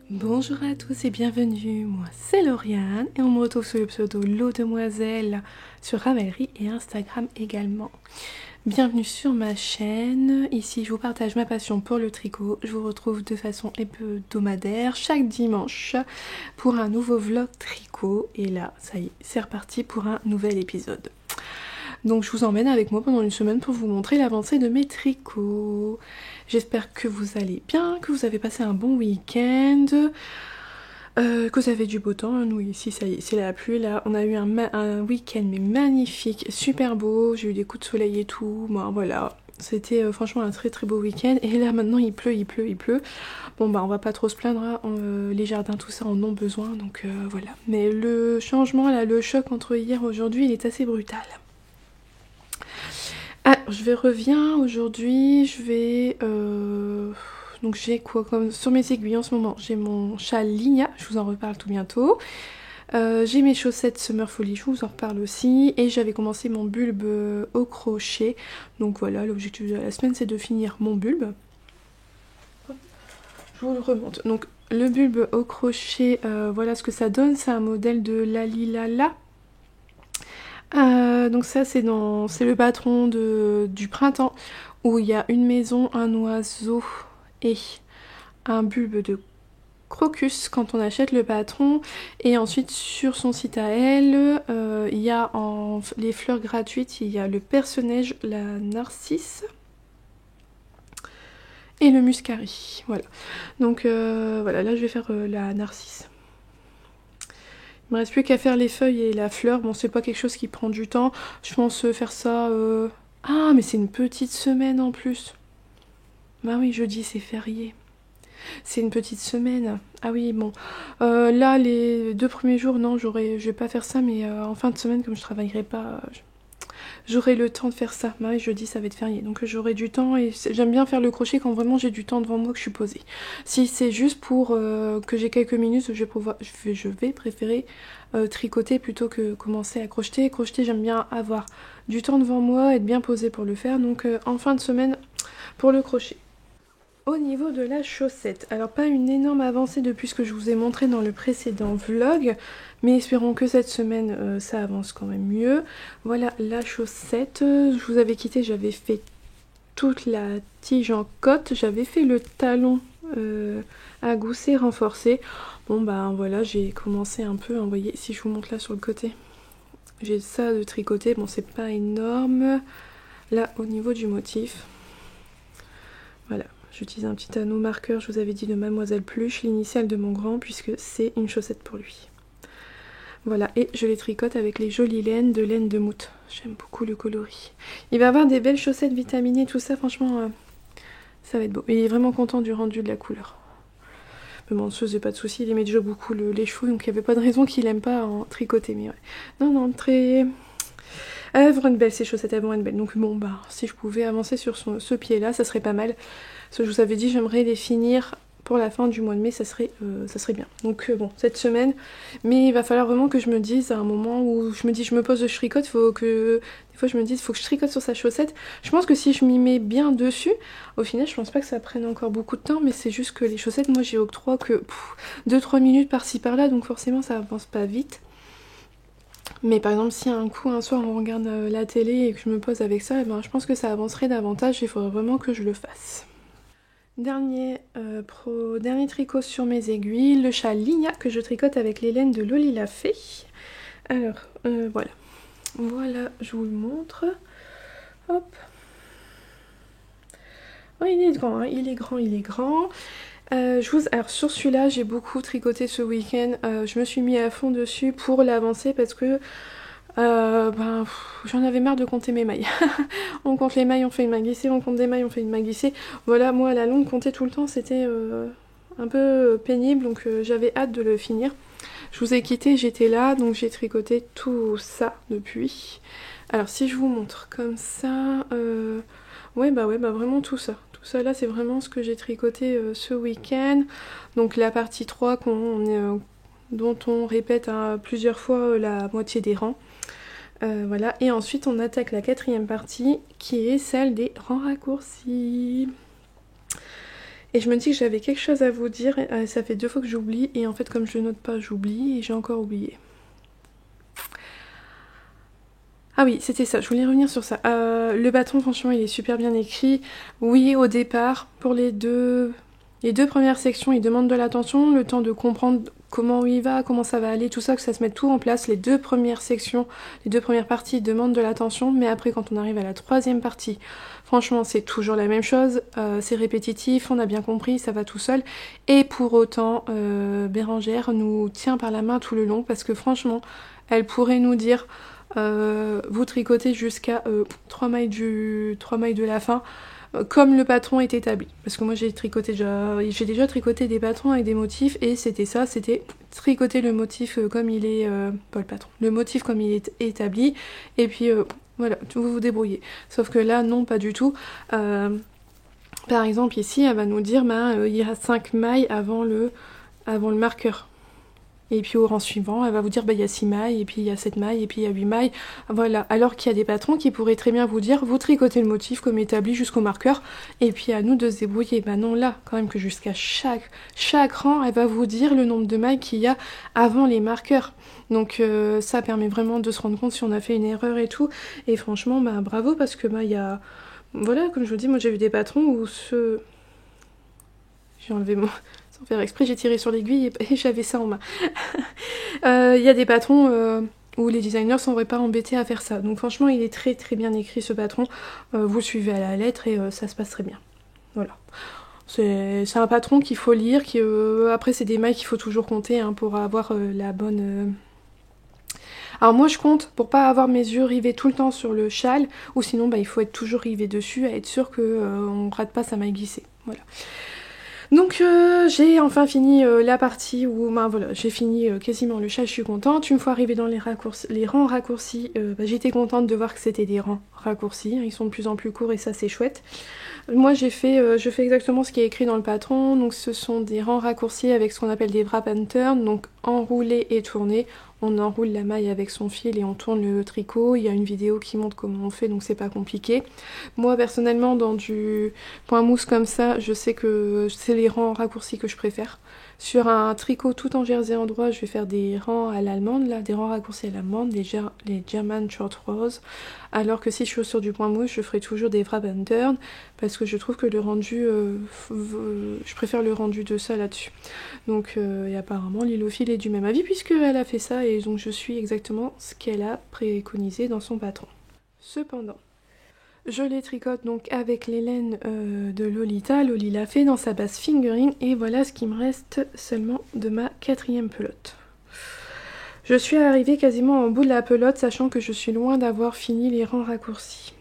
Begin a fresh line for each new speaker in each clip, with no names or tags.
Bonjour à tous et bienvenue, moi c'est Lauriane et on me retrouve sous le pseudo Lo Demoiselle sur Ravelry et Instagram également. Bienvenue sur ma chaîne, ici je vous partage ma passion pour le tricot, je vous retrouve de façon hebdomadaire chaque dimanche pour un nouveau vlog tricot et là ça y est c'est reparti pour un nouvel épisode. Donc je vous emmène avec moi pendant une semaine pour vous montrer l'avancée de mes tricots. J'espère que vous allez bien, que vous avez passé un bon week-end, que vous avez du beau temps. Nous ici ça y est, c'est la pluie là. On a eu un week-end mais magnifique, super beau. J'ai eu des coups de soleil et tout. Bon voilà, c'était franchement un très très beau week-end. Et là maintenant il pleut. Bon bah on va pas trop se plaindre, hein. Les jardins tout ça en ont besoin donc voilà. Mais le changement là, le choc entre hier et aujourd'hui il est assez brutal. Ah, je reviens aujourd'hui, donc j'ai quoi comme sur mes aiguilles en ce moment, j'ai mon châle Ligna, je vous en reparle tout bientôt. J'ai mes chaussettes Summer Folly, je vous en reparle aussi. Et j'avais commencé mon bulbe au crochet. Donc voilà, l'objectif de la semaine c'est de finir mon bulbe. Je vous le remonte. Donc le bulbe au crochet, voilà ce que ça donne, c'est un modèle de Lalilala. Donc ça c'est le patron du printemps où il y a une maison, un oiseau et un bulbe de crocus quand on achète le patron. Et ensuite sur son site à elle, il y a les fleurs gratuites, il y a le perce-neige, la narcisse et le muscari. Voilà. Donc voilà, là je vais faire la narcisse. Il me reste plus qu'à faire les feuilles et la fleur. Bon, c'est pas quelque chose qui prend du temps. Je pense faire ça... Ah, mais c'est une petite semaine en plus. Bah oui, jeudi, c'est férié. C'est une petite semaine. Ah oui, bon. Là, les 2 premiers jours, non, je vais pas faire ça. Mais en fin de semaine, comme je travaillerai pas... J'aurai le temps de faire ça. Bah oui, jeudi, ça va être férié. Donc j'aurai du temps et j'aime bien faire le crochet quand vraiment j'ai du temps devant moi que je suis posée. Si c'est juste pour que j'ai quelques minutes, je vais préférer tricoter plutôt que commencer à crocheter. Crocheter, j'aime bien avoir du temps devant moi, être bien posée pour le faire. Donc en fin de semaine, pour le crochet. Au niveau de la chaussette, alors pas une énorme avancée depuis ce que je vous ai montré dans le précédent vlog, mais espérons que cette semaine ça avance quand même mieux. Voilà la chaussette, je vous avais quitté, j'avais fait toute la tige en cotte, j'avais fait le talon à gousset renforcé. Bon bah voilà, j'ai commencé un peu, hein, vous voyez, si je vous montre là sur le côté, j'ai ça de tricoter, bon c'est pas énorme. Là au niveau du motif, voilà. J'utilise un petit anneau marqueur, je vous avais dit, de Mademoiselle Pluche, l'initiale de mon grand, puisque c'est une chaussette pour lui. Voilà, et je les tricote avec les jolies laines de Mout. J'aime beaucoup le coloris. Il va avoir des belles chaussettes vitaminées, tout ça, franchement, ça va être beau. Et il est vraiment content du rendu de la couleur. Mais bon, ça, j'ai pas de soucis, il aimait déjà beaucoup les cheveux, donc il n'y avait pas de raison qu'il aime pas en tricoter. Mais ouais. Non, très... Elles vont être belles, ces chaussettes, elles vont être belles. Donc bon, bah, si je pouvais avancer sur ce pied-là, ça serait pas mal. Parce que je vous avais dit, j'aimerais les finir pour la fin du mois de mai, ça serait bien. Donc bon, cette semaine, mais il va falloir vraiment que je me dise à un moment où je me pose, je tricote, des fois je me dis, il faut que je tricote sur sa chaussette. Je pense que si je m'y mets bien dessus, au final, je pense pas que ça prenne encore beaucoup de temps, mais c'est juste que les chaussettes, moi j'y octroie que 2-3 minutes par-ci par-là, donc forcément ça avance pas vite. Mais par exemple, si un soir on regarde la télé et que je me pose avec ça, ben, je pense que ça avancerait davantage, il faudrait vraiment que je le fasse. Dernier tricot sur mes aiguilles, le châle Ligna que je tricote avec les laines de Loli la Fée. Alors, voilà. Voilà, je vous le montre. Hop. Oh, il est grand, hein, il est grand. Alors sur celui-là, j'ai beaucoup tricoté ce week-end. Je me suis mis à fond dessus pour l'avancer parce que j'en avais marre de compter mes mailles. On compte les mailles, on fait une maille glissée, on compte des mailles, on fait une maille glissée. Voilà, moi à la longue, compter tout le temps, c'était un peu pénible, donc j'avais hâte de le finir. Je vous ai quitté, j'étais là, donc j'ai tricoté tout ça depuis. Alors si je vous montre comme ça, ouais, vraiment tout ça. Tout ça là, c'est vraiment ce que j'ai tricoté ce week-end. Donc la partie 3 dont on répète plusieurs fois la moitié des rangs. Voilà, et ensuite on attaque la 4e partie qui est celle des rangs raccourcis. Et je me dis que j'avais quelque chose à vous dire, ça fait 2 fois que j'oublie, et en fait comme je note pas j'oublie, et j'ai encore oublié. Ah oui, c'était ça, je voulais revenir sur ça. Le bâton, franchement, il est super bien écrit. Oui, au départ, pour les deux premières sections, il demande de l'attention, le temps de comprendre comment il va, comment ça va aller, tout ça, que ça se mette tout en place. Les 2 premières sections, les 2 premières parties demandent de l'attention, mais après, quand on arrive à la 3e partie, franchement, c'est toujours la même chose. C'est répétitif, on a bien compris, ça va tout seul. Et pour autant, Bérangère nous tient par la main tout le long, parce que franchement, elle pourrait nous dire... vous tricotez jusqu'à 3 mailles de la fin, comme le patron est établi. Parce que moi j'ai déjà tricoté des patrons avec des motifs, et c'était ça, c'était tricoter le motif comme il est, pas le patron, le motif comme il est établi, et puis voilà, vous vous débrouillez. Sauf que là, non, pas du tout. Par exemple, ici, elle va nous dire, il y a 5 mailles avant le marqueur. Et puis au rang suivant, elle va vous dire il y a 6 mailles, et puis il y a 7 mailles, et puis il y a 8 mailles. Voilà. Alors qu'il y a des patrons qui pourraient très bien vous dire vous tricotez le motif comme établi jusqu'au marqueur, et puis à nous de se débrouiller. Non, là, quand même que jusqu'à chaque rang, elle va vous dire le nombre de mailles qu'il y a avant les marqueurs. Donc ça permet vraiment de se rendre compte si on a fait une erreur et tout. Et franchement, bravo, parce que il y a... Voilà, comme je vous dis, moi j'ai vu des patrons où J'ai enlevé mon... Sans faire exprès, j'ai tiré sur l'aiguille et j'avais ça en main. Il y a des patrons où les designers s'en seraient pas embêtés à faire ça. Donc franchement, il est très très bien écrit ce patron. Vous le suivez à la lettre et ça se passe très bien. Voilà. C'est un patron qu'il faut lire. Après, c'est des mailles qu'il faut toujours compter pour avoir la bonne... Alors moi je compte pour pas avoir mes yeux rivés tout le temps sur le châle, ou sinon il faut être toujours rivé dessus à être sûr qu'on rate pas sa maille glissée. Voilà. Donc j'ai enfin fini la partie où voilà, j'ai fini quasiment le châle, je suis contente. Une fois arrivée dans les rangs raccourcis, j'étais contente de voir que c'était des rangs raccourcis, ils sont de plus en plus courts et ça c'est chouette. Moi je fais exactement ce qui est écrit dans le patron, donc ce sont des rangs raccourcis avec ce qu'on appelle des wrap and turn, donc enrouler et tourner. On enroule la maille avec son fil et on tourne le tricot. Il y a une vidéo qui montre comment on fait, donc c'est pas compliqué. Moi personnellement, dans du point mousse comme ça, je sais que c'est les rangs raccourcis que je préfère. Sur un tricot tout en jersey endroit, je vais faire des rangs à l'allemande, là, des rangs raccourcis à l'allemande, les German Short Rows. Alors que si je suis sur du point mousse, je ferai toujours des wrap and turn, parce que je trouve que le rendu, je préfère le rendu de ça là-dessus. Donc, et apparemment, Lilophile est du même avis, puisqu'elle a fait ça, et donc je suis exactement ce qu'elle a préconisé dans son patron. Cependant, je les tricote donc avec les laines de Lolita. Loli l'a fait dans sa base fingering, et voilà ce qui me reste seulement de ma 4e pelote. Je suis arrivée quasiment au bout de la pelote, sachant que je suis loin d'avoir fini les rangs raccourcis.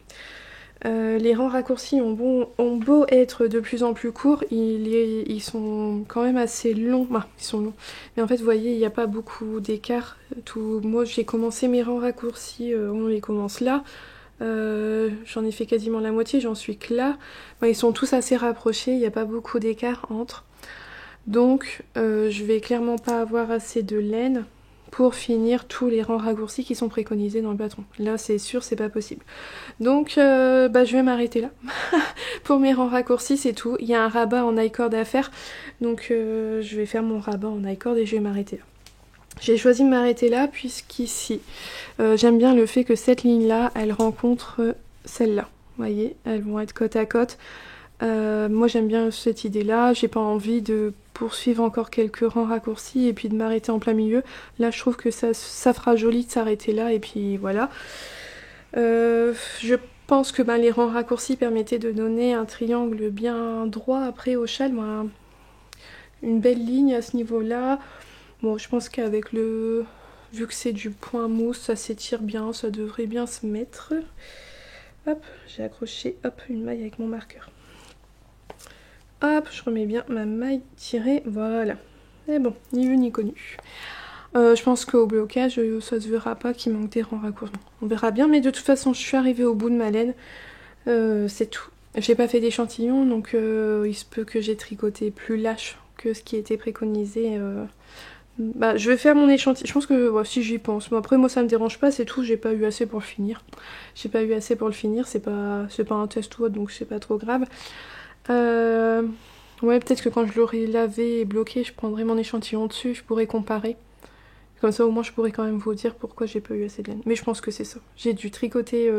Les rangs raccourcis ont beau être de plus en plus courts, ils sont quand même assez longs. Ils sont longs. Mais en fait, vous voyez, il n'y a pas beaucoup d'écart. Moi, j'ai commencé mes rangs raccourcis, on les commence là. J'en ai fait quasiment la moitié, j'en suis que là. Ils sont tous assez rapprochés, il n'y a pas beaucoup d'écart entre. Donc, je vais clairement pas avoir assez de laine pour finir tous les rangs raccourcis qui sont préconisés dans le patron. Là, c'est sûr, c'est pas possible. Donc, je vais m'arrêter là. Pour mes rangs raccourcis, c'est tout. Il y a un rabat en I-cord à faire. Donc, je vais faire mon rabat en I-cord et je vais m'arrêter là. J'ai choisi de m'arrêter là puisqu'ici, j'aime bien le fait que cette ligne-là, elle rencontre celle-là. Vous voyez, elles vont être côte à côte. Moi, j'aime bien cette idée-là. J'ai pas envie de poursuivre encore quelques rangs raccourcis et puis de m'arrêter en plein milieu. Là, je trouve que ça fera joli de s'arrêter là et puis voilà. Je pense que les rangs raccourcis permettaient de donner un triangle bien droit après au châle. Une belle ligne à ce niveau-là. Bon, je pense qu'avec vu que c'est du point mousse, ça s'étire bien, ça devrait bien se mettre. Hop, j'ai accroché, une maille avec mon marqueur. Hop, je remets bien ma maille tirée, voilà. Et bon, ni vu ni connu. Je pense qu'au blocage, ça se verra pas qu'il manque des rangs raccourcis. On verra bien, mais de toute façon, je suis arrivée au bout de ma laine. C'est tout. J'ai pas fait d'échantillon, donc il se peut que j'ai tricoté plus lâche que ce qui était préconisé. Je vais faire mon échantillon. Je pense que si j'y pense. Bon, après, moi, ça me dérange pas, c'est tout. J'ai pas eu assez pour le finir. J'ai pas eu assez pour le finir. C'est pas un test ou autre, donc c'est pas trop grave. Ouais, peut-être que quand je l'aurai lavé et bloqué, je prendrai mon échantillon dessus, je pourrais comparer. Comme ça, au moins, je pourrais quand même vous dire pourquoi j'ai pas eu assez de laine. Mais je pense que c'est ça. J'ai dû tricoter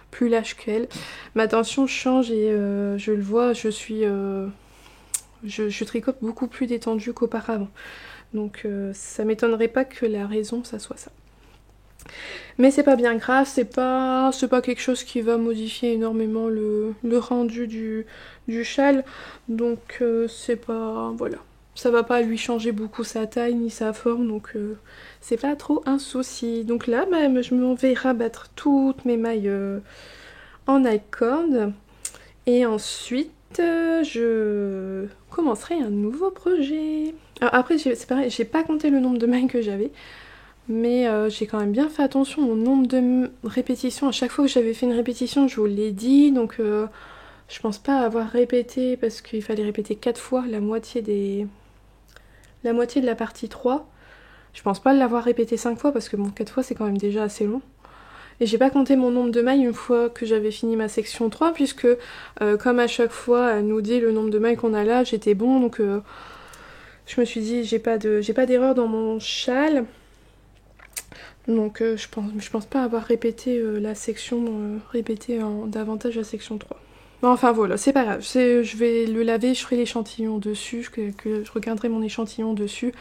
plus lâche qu'elle. Ma tension change et je le vois, je tricote beaucoup plus détendue qu'auparavant. Donc ça m'étonnerait pas que la raison, ça soit ça. Mais c'est pas bien grave, c'est pas quelque chose qui va modifier énormément le rendu du châle. Donc c'est pas... Voilà. Ça va pas lui changer beaucoup sa taille ni sa forme, donc c'est pas trop un souci. Donc là, bah, je m'en vais rabattre toutes mes mailles en I-cord. Et ensuite, je commencerai un nouveau projet. Alors après, c'est pareil, j'ai pas compté le nombre de mailles que j'avais. Mais j'ai quand même bien fait attention au nombre de répétitions. À chaque fois que j'avais fait une répétition, je vous l'ai dit. Donc je pense pas avoir répété parce qu'il fallait répéter 4 fois la moitié de la partie 3. Je pense pas l'avoir répété 5 fois parce que bon, 4 fois c'est quand même déjà assez long. Et j'ai pas compté mon nombre de mailles une fois que j'avais fini ma section 3 puisque comme à chaque fois elle nous dit le nombre de mailles qu'on a là, j'étais bon. Donc je me suis dit j'ai pas d'erreur dans mon châle. Donc je pense pas avoir répété la section, davantage la section 3. Mais enfin voilà, c'est pas grave, je vais le laver, je ferai l'échantillon dessus, je regarderai mon échantillon dessus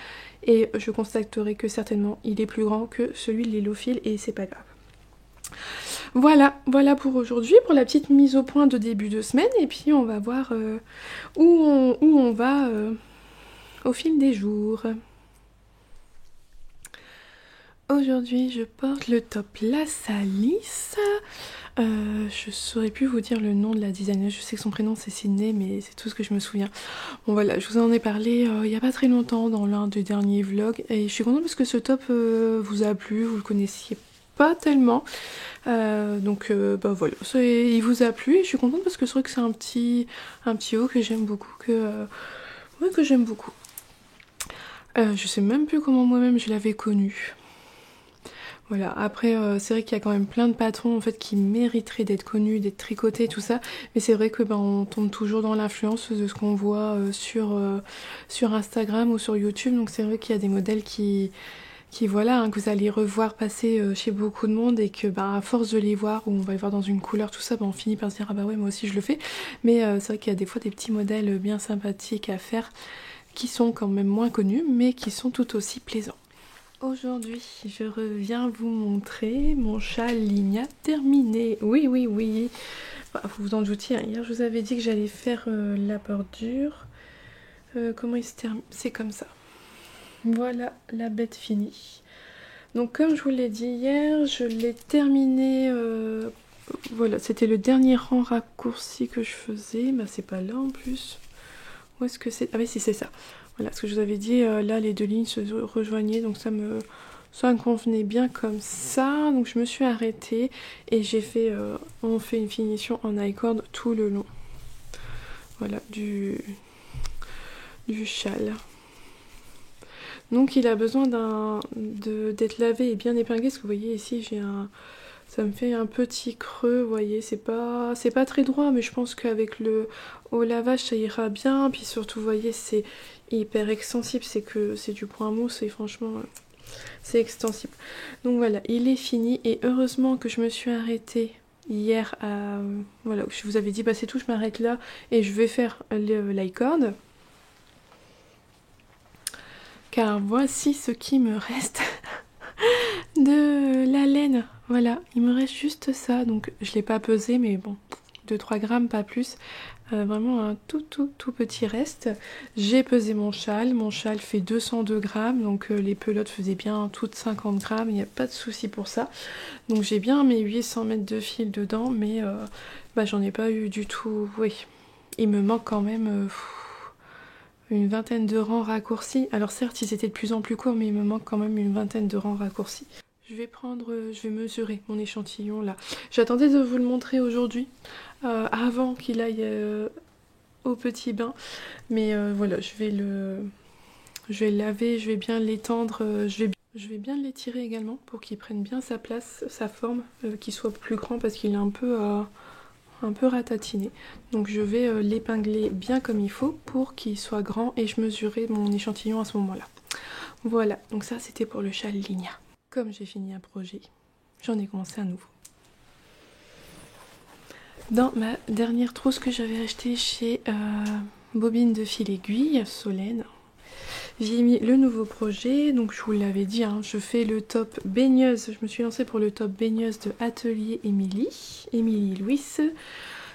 et je constaterai que certainement il est plus grand que celui de l'hélophile et c'est pas grave. Voilà pour aujourd'hui, pour la petite mise au point de début de semaine et puis on va voir où on va au fil des jours. Aujourd'hui, je porte le top La Salisse. Je saurais plus vous dire le nom de la designer. Je sais que son prénom c'est Sydney, mais c'est tout ce que je me souviens. Bon voilà, je vous en ai parlé il y a pas très longtemps dans l'un des derniers vlogs. Et je suis contente parce que ce top vous a plu, vous le connaissiez pas tellement. Donc bah voilà, il vous a plu et je suis contente parce que c'est vrai que c'est un petit haut que j'aime beaucoup, que j'aime beaucoup. Je sais même plus comment moi-même je l'avais connu. Voilà, après c'est vrai qu'il y a quand même plein de patrons en fait qui mériteraient d'être connus, d'être tricotés, tout ça, mais c'est vrai que on tombe toujours dans l'influence de ce qu'on voit sur Instagram ou sur YouTube, donc c'est vrai qu'il y a des modèles qui voilà, hein, que vous allez revoir passer chez beaucoup de monde et que à force de les voir, ou on va les voir dans une couleur, tout ça, on finit par se dire ah bah ouais moi aussi je le fais, mais c'est vrai qu'il y a des fois des petits modèles bien sympathiques à faire qui sont quand même moins connus mais qui sont tout aussi plaisants. Aujourd'hui, je reviens vous montrer mon châle Ligna terminé. Oui. Vous vous en doutiez, hein. Hier je vous avais dit que j'allais faire la bordure. Comment il se termine? C'est comme ça. Voilà la bête finie. Donc comme je vous l'ai dit hier, je l'ai terminé. Voilà, c'était le dernier rang raccourci que je faisais. Bah c'est pas là en plus. Où est-ce que c'est? Ah oui, si c'est ça. Voilà, ce que je vous avais dit, là les deux lignes se rejoignaient, donc ça me convenait bien comme ça. Donc je me suis arrêtée et on fait une finition en I-cord tout le long. Voilà, du châle. Donc il a besoin d'être lavé et bien épinglé, parce que vous voyez ici ça me fait un petit creux, vous voyez, c'est pas très droit, mais je pense qu'avec au lavage ça ira bien. Puis surtout, vous voyez, c'est hyper extensible, c'est du point mousse et franchement c'est extensible. Donc voilà, il est fini et heureusement que je me suis arrêtée hier voilà, je vous avais dit c'est tout, je m'arrête là et je vais faire l'i-cord. Car voici ce qui me reste de la laine. Voilà, il me reste juste ça. Donc je l'ai pas pesé, mais bon, 2-3 grammes, pas plus. Vraiment un tout petit reste. J'ai pesé mon châle. Mon châle fait 202 grammes. Donc les pelotes faisaient bien toutes 50 grammes. Il n'y a pas de souci pour ça. Donc j'ai bien mes 800 mètres de fil dedans. Mais j'en ai pas eu du tout. Oui, il me manque quand même... une vingtaine de rangs raccourcis. Alors certes, ils étaient de plus en plus courts, mais il me manque quand même une vingtaine de rangs raccourcis. Je vais mesurer mon échantillon là. J'attendais de vous le montrer aujourd'hui, avant qu'il aille au petit bain. Mais voilà, je vais le laver, je vais bien l'étendre, je vais bien l'étirer également pour qu'il prenne bien sa place, sa forme, qu'il soit plus grand parce qu'il est un peu un peu ratatiné. Donc je vais l'épingler bien comme il faut pour qu'il soit grand et je mesurerai mon échantillon à ce moment-là. Voilà, donc ça c'était pour le châle Ligna. Comme j'ai fini un projet, j'en ai commencé un nouveau. Dans ma dernière trousse que j'avais achetée chez Bobine de fil aiguille, Solène, j'ai mis le nouveau projet. Donc je vous l'avais dit, hein, je fais le top baigneuse. Je me suis lancée pour le top baigneuse de Atelier Émilie Louis,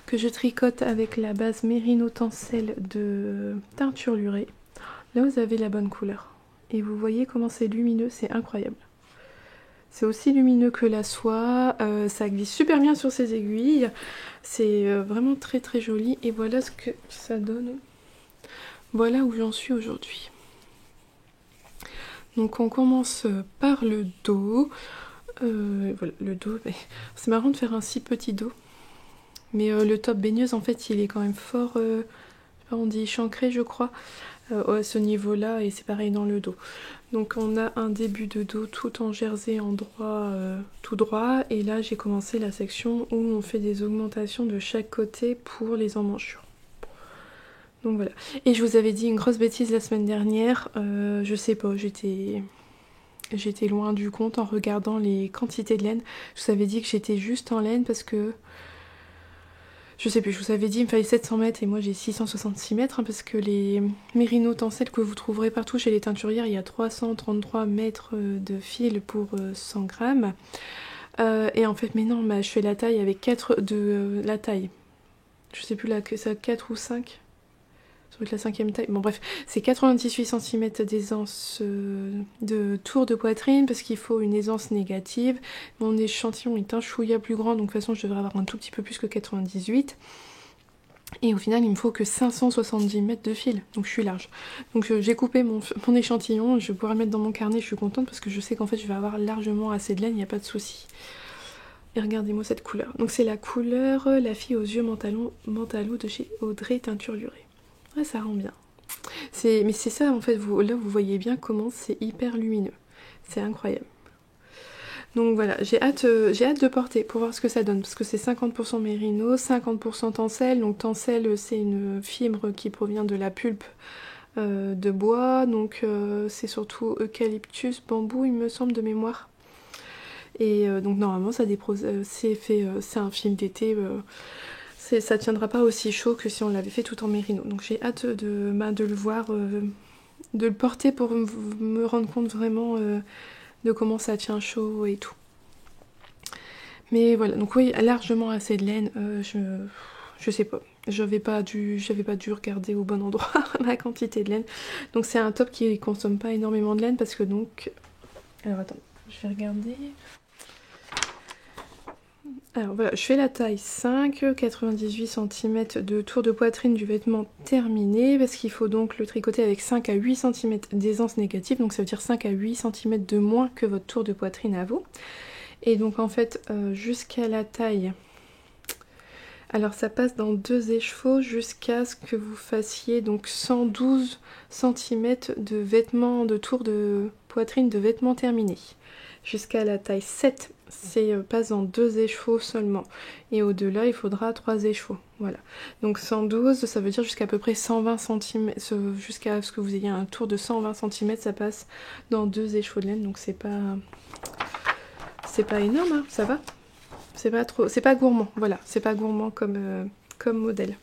que je tricote avec la base Mérino Tencel de teinture lurée. Là vous avez la bonne couleur. Et vous voyez comment c'est lumineux, c'est incroyable. C'est aussi lumineux que la soie, ça glisse super bien sur ses aiguilles. C'est vraiment très très joli. Et voilà ce que ça donne. Voilà où j'en suis aujourd'hui. Donc on commence par le dos. Voilà, le dos, c'est marrant de faire un si petit dos. Mais le top baigneuse, en fait, il est quand même fort, je sais pas, on dit chancré, je crois, à ce niveau-là, et c'est pareil dans le dos. Donc on a un début de dos tout en jersey en droit, tout droit, et là j'ai commencé la section où on fait des augmentations de chaque côté pour les emmanchures. Donc voilà. Et je vous avais dit une grosse bêtise la semaine dernière, je sais pas, j'étais loin du compte en regardant les quantités de laine. Je vous avais dit que j'étais juste en laine parce que, je sais plus, je vous avais dit il me fallait 700 mètres et moi j'ai 666 mètres, hein, parce que les Mérino Tencel que vous trouverez partout chez les teinturières, il y a 333 mètres de fil pour 100 grammes. Et en fait, mais non, je fais la taille avec 4 de la taille. Je sais plus là, que ça 4 ou 5. Ça doit être la 5e taille. Bon bref, c'est 98 cm d'aisance de tour de poitrine parce qu'il faut une aisance négative. Mon échantillon est un chouïa plus grand, donc de toute façon je devrais avoir un tout petit peu plus que 98. Et au final il me faut que 570 mètres de fil, donc je suis large. Donc j'ai coupé mon échantillon, je vais pouvoir le mettre dans mon carnet, je suis contente parce que je sais qu'en fait je vais avoir largement assez de laine, il n'y a pas de souci. Et regardez-moi cette couleur. Donc c'est la couleur La fille aux yeux mentalo de chez Audrey Teinture Lurée. Ouais, ça rend bien. Mais c'est ça en fait, là vous voyez bien comment c'est hyper lumineux. C'est incroyable. Donc voilà, j'ai hâte de porter pour voir ce que ça donne. Parce que c'est 50% mérino, 50% tencel. Donc tencel c'est une fibre qui provient de la pulpe de bois. Donc c'est surtout eucalyptus, bambou il me semble de mémoire. Et donc normalement c'est un film d'été. Ça tiendra pas aussi chaud que si on l'avait fait tout en mérino. Donc j'ai hâte de le voir, de le porter pour me rendre compte vraiment de comment ça tient chaud et tout. Mais voilà, donc oui, largement assez de laine. Je sais pas, j'avais pas dû regarder au bon endroit la quantité de laine. Donc c'est un top qui consomme pas énormément de laine parce que donc... Alors attends, je vais regarder... Alors voilà, je fais la taille 5, 98 cm de tour de poitrine du vêtement terminé, parce qu'il faut donc le tricoter avec 5 à 8 cm d'aisance négative, donc ça veut dire 5 à 8 cm de moins que votre tour de poitrine à vous. Et donc en fait, jusqu'à la taille, alors ça passe dans 2 écheveaux jusqu'à ce que vous fassiez donc 112 cm de vêtements, de tour de poitrine de vêtements terminés. Jusqu'à la taille 7, passe en 2 écheveaux seulement. Et au-delà, il faudra 3 écheveaux. Voilà. Donc 112, ça veut dire jusqu'à peu près 120 cm, jusqu'à ce que vous ayez un tour de 120 cm, ça passe dans 2 écheveaux de laine. Donc c'est pas énorme, hein, ça va. C'est pas trop, c'est pas gourmand. Voilà, c'est pas gourmand comme modèle.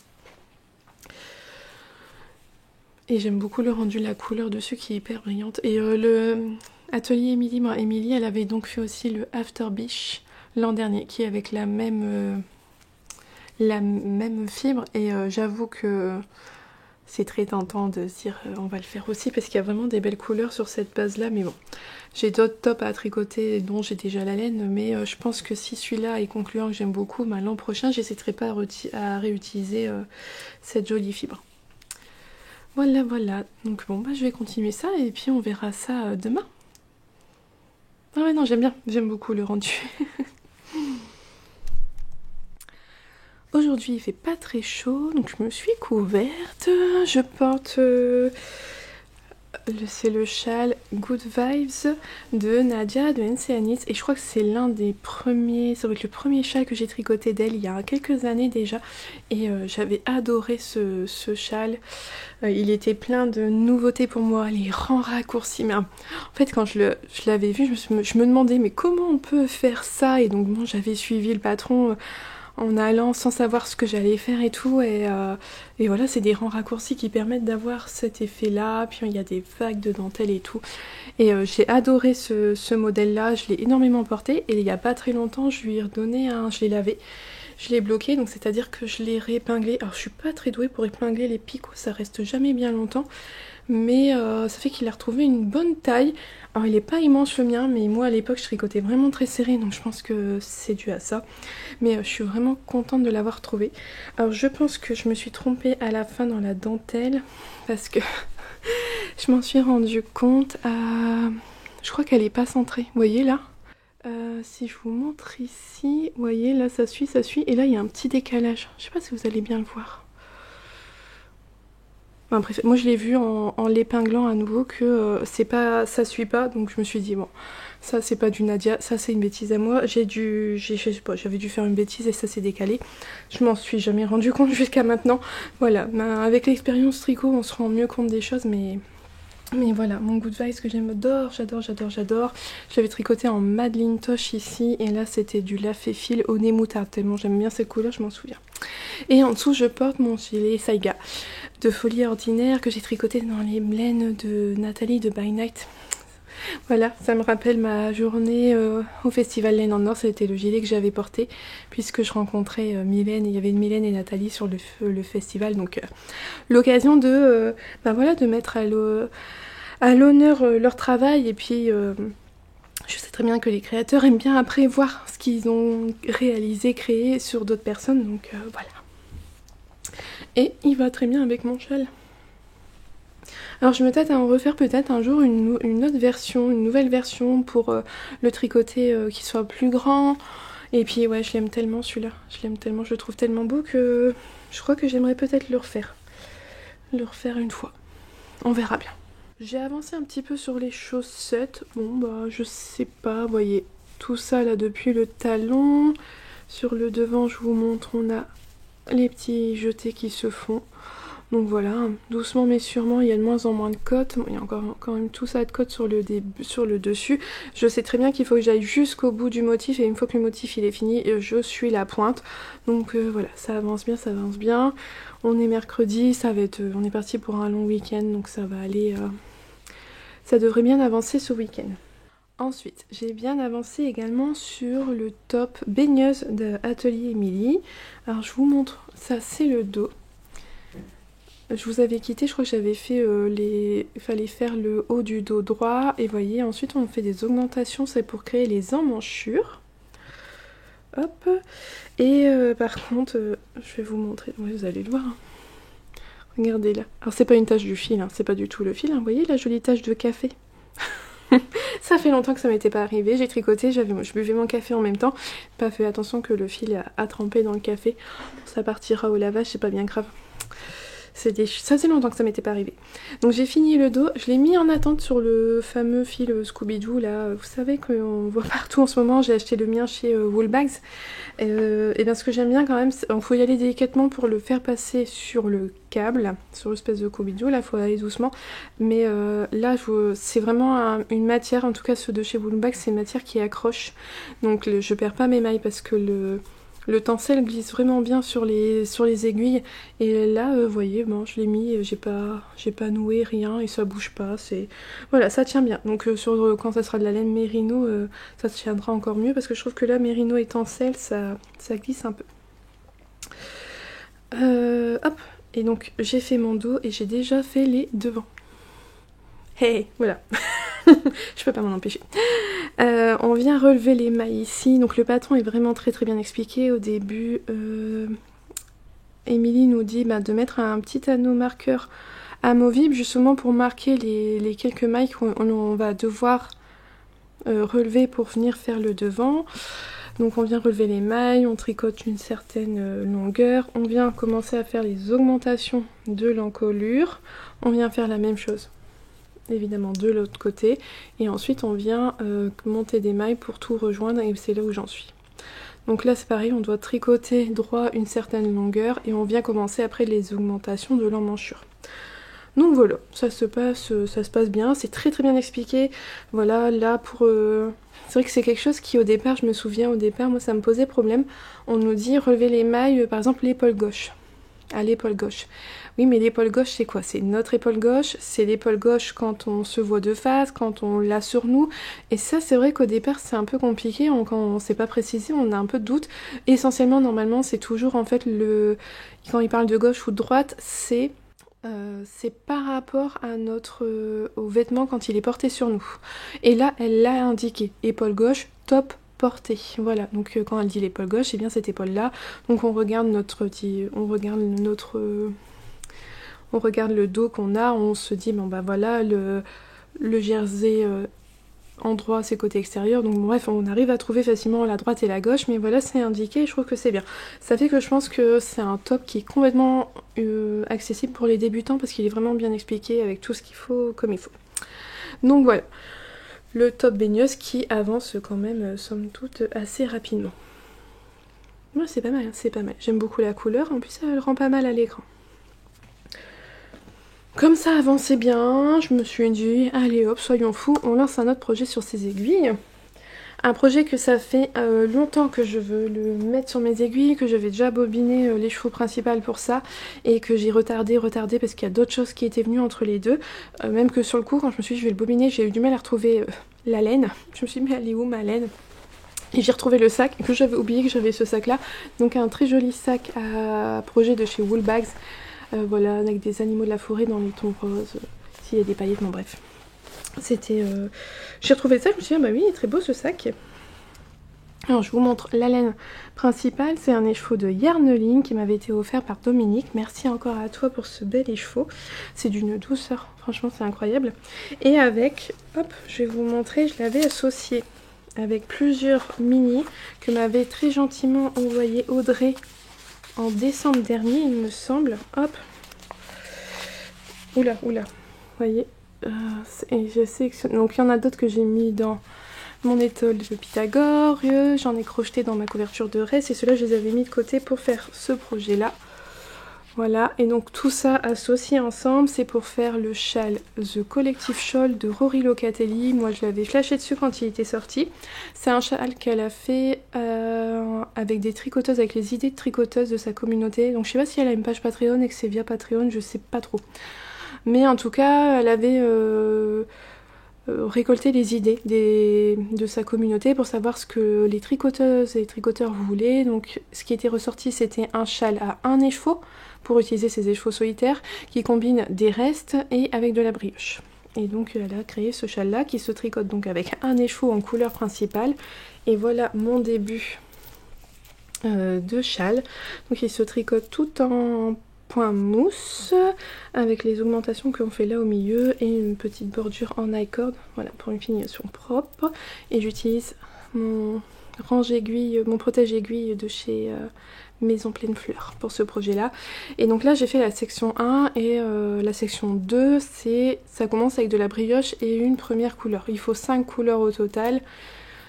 Et j'aime beaucoup le rendu, la couleur dessus qui est hyper brillante. Et le Atelier Émilie, Émilie, elle avait donc fait aussi le After Beach l'an dernier, qui est avec la même fibre. Et j'avoue que c'est très tentant de se dire on va le faire aussi, parce qu'il y a vraiment des belles couleurs sur cette base-là. Mais bon, j'ai d'autres tops à tricoter dont j'ai déjà la laine. Mais je pense que si celui-là est concluant, que j'aime beaucoup, l'an prochain, j'hésiterai pas à réutiliser cette jolie fibre. Voilà, voilà. Donc bon, je vais continuer ça et puis on verra ça demain. Ah ouais, non, j'aime bien. J'aime beaucoup le rendu. Aujourd'hui, il fait pas très chaud, donc je me suis couverte. Je porte C'est le châle Good Vibes de Nadia de NCA Knits et je crois que c'est l'un des premiers, ça va être le premier châle que j'ai tricoté d'elle il y a quelques années déjà et j'avais adoré ce châle. Il était plein de nouveautés pour moi, les rangs raccourcis, mais en fait quand je l'avais vu je me demandais mais comment on peut faire ça, et donc bon, j'avais suivi le patron en allant sans savoir ce que j'allais faire et tout, et voilà, c'est des rangs raccourcis qui permettent d'avoir cet effet là, puis il y a des vagues de dentelle et tout, et j'ai adoré ce modèle là, je l'ai énormément porté, et il y a pas très longtemps je lui ai redonné je l'ai lavé, je l'ai bloqué, donc c'est à dire que je l'ai réépinglé. Alors je suis pas très douée pour épingler les picots, ça reste jamais bien longtemps, mais ça fait qu'il a retrouvé une bonne taille. Alors il est pas immense le mien, mais moi à l'époque je tricotais vraiment très serré, donc je pense que c'est dû à ça. Mais je suis vraiment contente de l'avoir trouvé. Alors je pense que je me suis trompée à la fin dans la dentelle, parce que je m'en suis rendu compte je crois qu'elle est pas centrée, vous voyez là, si je vous montre ici, vous voyez là ça suit, et là il y a un petit décalage, je sais pas si vous allez bien le voir. Enfin, bref, moi je l'ai vu en l'épinglant à nouveau que c'est pas, ça suit pas, donc je me suis dit bon, ça c'est pas du Nadia, ça c'est une bêtise à moi, je sais pas, j'avais dû faire une bêtise et ça s'est décalé. Je m'en suis jamais rendu compte jusqu'à maintenant. Voilà, avec l'expérience tricot on se rend mieux compte des choses, mais voilà, mon Good Vibes que j'adore. Je l'avais tricoté en Madeleine Toche ici, et là c'était du lafé fil au nez moutarde, tellement j'aime bien cette couleur, je m'en souviens. Et en dessous je porte mon gilet Saiga de Folie Ordinaire que j'ai tricoté dans les laines de Nathalie de By Night. Voilà, ça me rappelle ma journée au festival Laine en Or, c'était le gilet que j'avais porté puisque je rencontrais Mylène, et il y avait Mylène et Nathalie sur le festival, donc l'occasion de, voilà, de mettre à l'honneur leur travail, et puis je sais très bien que les créateurs aiment bien après voir ce qu'ils ont réalisé, créé sur d'autres personnes, donc voilà. Et il va très bien avec mon châle. Alors je me tâte à en refaire peut-être un jour une autre version, une nouvelle version pour le tricoter qui soit plus grand. Et puis ouais, je l'aime tellement celui-là, je l'aime tellement, je le trouve tellement beau que je crois que j'aimerais peut-être le refaire une fois. On verra bien. J'ai avancé un petit peu sur les chaussettes. Bon bah je sais pas, vous voyez, tout ça là depuis le talon. Sur le devant je vous montre, on a les petits jetés qui se font. Donc voilà, doucement mais sûrement, il y a de moins en moins de côtes. Bon, il y a encore quand même tout ça de côtes sur le dessus. Je sais très bien qu'il faut que j'aille jusqu'au bout du motif, et une fois que le motif il est fini, je suis la pointe. Donc voilà, ça avance bien, ça avance bien. On est mercredi, ça va être, on est parti pour un long week-end, donc ça va aller, ça devrait bien avancer ce week-end. Ensuite, j'ai bien avancé également sur le top baigneuse de Atelier Émilie. Alors je vous montre, ça c'est le dos. Je vous avais quitté, je crois que j'avais fait il fallait faire le haut du dos droit, et voyez, ensuite on fait des augmentations, c'est pour créer les emmanchures. Hop. Et par contre, je vais vous montrer, ouais, vous allez le voir. Hein. Regardez là. Alors c'est pas une tache du fil, hein, c'est pas du tout le fil, hein. Vous voyez la jolie tache de café. Ça fait longtemps que ça m'était pas arrivé, j'ai tricoté, je buvais mon café en même temps, pas fait attention que le fil a trempé dans le café. Ça partira au lavage, c'est pas bien grave. Ça faisait longtemps que ça m'était pas arrivé. Donc j'ai fini le dos, je l'ai mis en attente sur le fameux fil Scooby-Doo là, vous savez qu'on voit partout en ce moment. J'ai acheté le mien chez Woolbags. Et bien ce que j'aime bien quand même, il faut y aller délicatement pour le faire passer sur le câble, sur l'espèce de Scooby-Doo, là il faut aller doucement. Mais là c'est vraiment une matière, en tout cas ceux de chez Woolbags, c'est une matière qui accroche. Donc je perds pas mes mailles parce que le tencel glisse vraiment bien sur les aiguilles, et là vous voyez, bon, je l'ai mis, j'ai pas noué rien et ça bouge pas, voilà, ça tient bien. Donc quand ça sera de la laine mérino, ça tiendra encore mieux, parce que je trouve que là mérino et tencel ça glisse un peu. Hop, et donc j'ai fait mon dos et j'ai déjà fait les devants. Hey, voilà. Je peux pas m'en empêcher. On vient relever les mailles ici. Donc le patron est vraiment très très bien expliqué. Au début, Émilie nous dit de mettre un petit anneau marqueur amovible justement pour marquer les quelques mailles qu'on va devoir relever pour venir faire le devant. Donc on vient relever les mailles, on tricote une certaine longueur, on vient commencer à faire les augmentations de l'encolure, on vient faire la même chose évidemment de l'autre côté, et ensuite on vient monter des mailles pour tout rejoindre, et c'est là où j'en suis. Donc là c'est pareil, on doit tricoter droit une certaine longueur, et on vient commencer après les augmentations de l'emmanchure. Donc voilà, ça se passe bien, c'est très très bien expliqué. Voilà, là pour... C'est vrai que c'est quelque chose qui au départ, je me souviens au départ, moi ça me posait problème. On nous dit relever les mailles, par exemple l'épaule gauche. À l'épaule gauche. Oui, mais l'épaule gauche c'est quoi? C'est notre épaule gauche, c'est l'épaule gauche quand on se voit de face, quand on l'a sur nous. Et ça c'est vrai qu'au départ c'est un peu compliqué, quand on ne sait pas préciser, on a un peu de doute. Essentiellement normalement c'est toujours en fait quand il parle de gauche ou de droite, c'est par rapport à au vêtement quand il est porté sur nous. Et là, elle l'a indiqué. Épaule gauche, top portée. Voilà, donc quand elle dit l'épaule gauche, c'est bien cette épaule-là. Donc on regarde on regarde le dos qu'on a, on se dit, bon bah voilà, le jersey endroit c'est côté extérieur, donc bref on arrive à trouver facilement la droite et la gauche, mais voilà c'est indiqué et je trouve que c'est bien. Ça fait que je pense que c'est un top qui est complètement accessible pour les débutants parce qu'il est vraiment bien expliqué avec tout ce qu'il faut comme il faut. Donc voilà, le top baigneuse qui avance quand même somme toute assez rapidement. Ouais, c'est pas mal, c'est pas mal. J'aime beaucoup la couleur, en plus elle rend pas mal à l'écran. Comme ça avançait bien, je me suis dit, allez hop, soyons fous, on lance un autre projet sur ces aiguilles. Un projet que ça fait longtemps que je veux le mettre sur mes aiguilles, que j'avais déjà bobiné les chevaux principales pour ça, et que j'ai retardé parce qu'il y a d'autres choses qui étaient venues entre les deux. Même que sur le coup, quand je me suis dit je vais le bobiner, j'ai eu du mal à retrouver la laine. Je me suis dit mais elle est où ma laine? Et j'ai retrouvé le sac, que j'avais oublié que j'avais ce sac là. Donc un très joli sac à projet de chez Woolbags. Voilà, avec des animaux de la forêt dans les tons roses, s'il y a des paillettes, bon bref. C'était... J'ai retrouvé ça, je me suis dit, ah bah oui, il est très beau ce sac. Alors je vous montre la laine principale, c'est un écheveau de Yarneline qui m'avait été offert par Dominique. Merci encore à toi pour ce bel écheveau. C'est d'une douceur, franchement c'est incroyable. Et avec, hop, je vais vous montrer, je l'avais associé avec plusieurs mini que m'avait très gentiment envoyé Audrey en décembre dernier, il me semble. Hop. Oula, oula. Vous voyez, je sais que... Donc il y en a d'autres que j'ai mis dans mon étole de Pythagore. J'en ai crocheté dans ma couverture de Rest. Et ceux-là, je les avais mis de côté pour faire ce projet-là. Voilà. Et donc tout ça associé ensemble, c'est pour faire le châle The Collective Shawl de Rory Locatelli. Moi, je l'avais flashé dessus quand il était sorti. C'est un châle qu'elle a fait avec des tricoteuses, avec les idées de tricoteuses de sa communauté. Donc je sais pas si elle a une page Patreon et que c'est via Patreon, je sais pas trop. Mais en tout cas, elle avait récolté les idées de sa communauté pour savoir ce que les tricoteuses et les tricoteurs voulaient. Donc ce qui était ressorti, c'était un châle à un écheveau, pour utiliser ces écheveaux solitaires, qui combine des restes et avec de la brioche. Et donc elle a créé ce châle-là qui se tricote donc avec un écheveau en couleur principale. Et voilà mon début de châle. Donc il se tricote tout en point mousse avec les augmentations qu'on fait là au milieu et une petite bordure en I-cord, voilà, pour une finition propre. Et j'utilise mon range aiguille, mon protège aiguille de chez Maison Pleine Fleur pour ce projet là. Et donc là j'ai fait la section 1 et la section 2, ça commence avec de la brioche et une première couleur. Il faut 5 couleurs au total